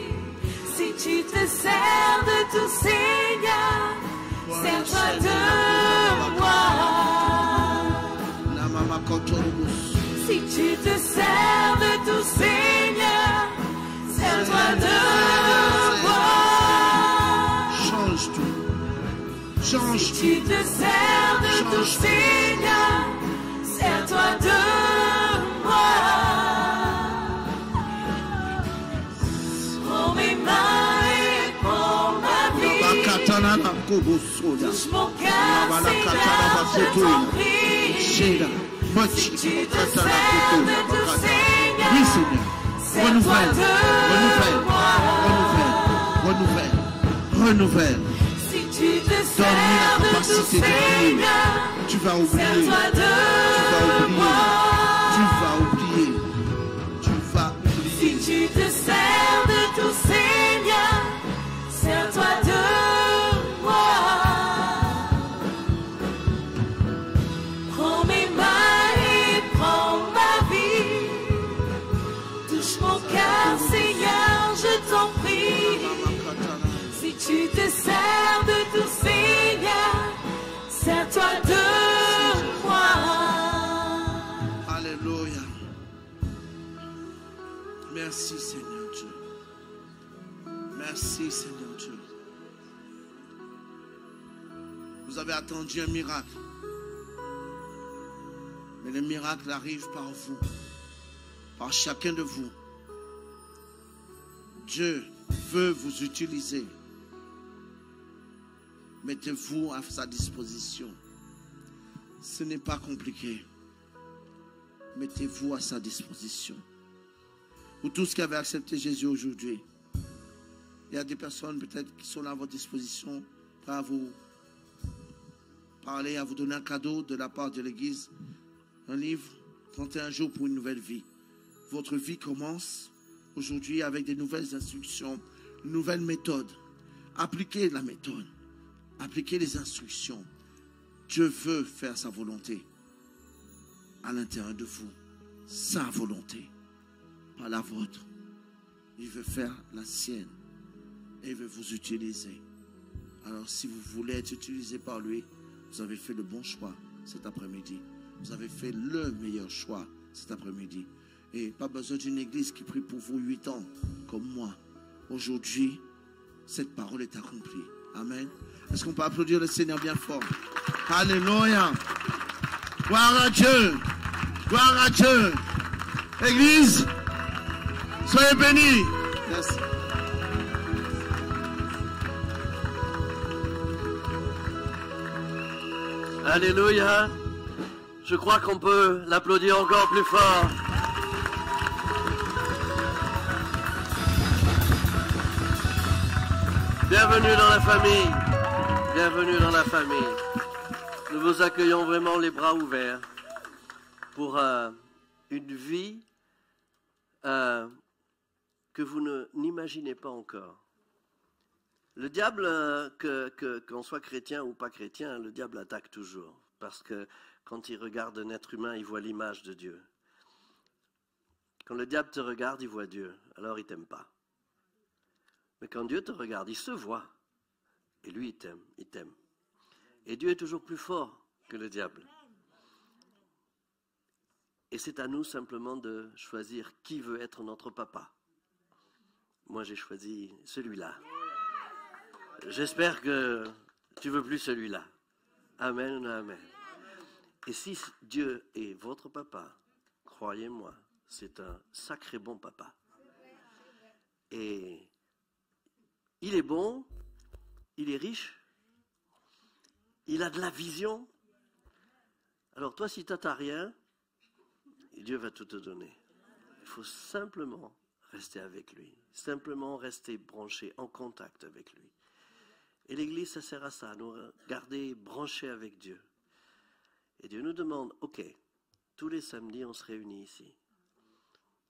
Si tu te sers de tout, Seigneur, sers-toi de moi. La mama kotorobos. Si tu te sers de tout, Seigneur, sers-toi de moi. Change tout. Change Si tout. tu te sers de tout, Seigneur, sers-toi de moi. Prends mes mains et prends ma vie. Bakatana na kobosoda. Touche mon cœur, Seigneur, je t'en prie. Sheda. Si tu te sers de tout, Seigneur, Oui, Seigneur. sers-toi Renouvelle. de moi. Renouvelle. Renouvelle. Renouvelle. Si tu te Donne-lui sers la de tout, capacité de prier. Seigneur, Tu vas oublier. sers-toi de moi. Tu vas oublier. Tu vas Si oublier. tu te sers de tout, Seigneur, sers-toi de moi. Prends mes mains et prends ma vie. Touche mon cœur, Seigneur, je t'en prie. Si tu te sers de tout, Seigneur, sers-toi de moi. Alléluia. Merci Seigneur Dieu. Merci Seigneur Dieu. Vous avez attendu un miracle. Mais le miracle arrive par vous. Par chacun de vous. Dieu veut vous utiliser. Mettez-vous à sa disposition. Ce n'est pas compliqué. Mettez-vous à sa disposition. Vous tous qui avez accepté Jésus aujourd'hui, il y a des personnes peut-être qui sont à votre disposition pour vous parler, à vous donner un cadeau de la part de l'Église. Un livre, 31 jours pour une nouvelle vie. Votre vie commence aujourd'hui avec des nouvelles instructions, une nouvelle méthode. Appliquez la méthode. Appliquez les instructions. Dieu veut faire sa volonté à l'intérieur de vous. Sa volonté, pas la vôtre. Il veut faire la sienne et il veut vous utiliser. Alors si vous voulez être utilisé par lui, vous avez fait le bon choix cet après-midi. Vous avez fait le meilleur choix cet après-midi. Et pas besoin d'une église qui prie pour vous 8 ans comme moi. Aujourd'hui, cette parole est accomplie. Amen. Est-ce qu'on peut applaudir le Seigneur bien fort? Alléluia. Gloire à Dieu. Gloire à Dieu. Église, soyez bénis. Merci. Alléluia. Je crois qu'on peut l'applaudir encore plus fort. Bienvenue dans la famille. Bienvenue dans la famille. Nous vous accueillons vraiment les bras ouverts pour une vie que vous n'imaginez pas encore. Le diable, qu'on soit chrétien ou pas chrétien, le diable attaque toujours. Parce que quand il regarde un être humain, il voit l'image de Dieu. Quand le diable te regarde, il voit Dieu. Alors il ne t'aime pas. Mais quand Dieu te regarde, il se voit. Et lui, il t'aime, il t'aime. Et Dieu est toujours plus fort que le diable. Et c'est à nous simplement de choisir qui veut être notre papa. Moi, j'ai choisi celui-là. J'espère que tu veux plus celui-là. Amen, amen. Et si Dieu est votre papa, croyez-moi, c'est un sacré bon papa. Et il est bon, il est riche, il a de la vision. Alors toi, si tu n'as rien, Dieu va tout te donner. Il faut simplement rester avec lui, simplement rester branché, en contact avec lui. Et l'Église, ça sert à ça, à nous garder branchés avec Dieu. Et Dieu nous demande, ok, tous les samedis, on se réunit ici.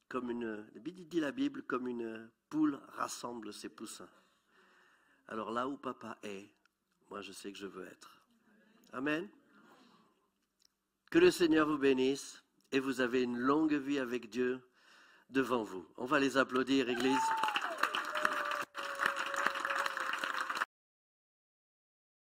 Comme dit la Bible, comme une poule rassemble ses poussins. Alors là où papa est, moi je sais que je veux être. Amen. Que le Seigneur vous bénisse et vous avez une longue vie avec Dieu devant vous. On va les applaudir, Église.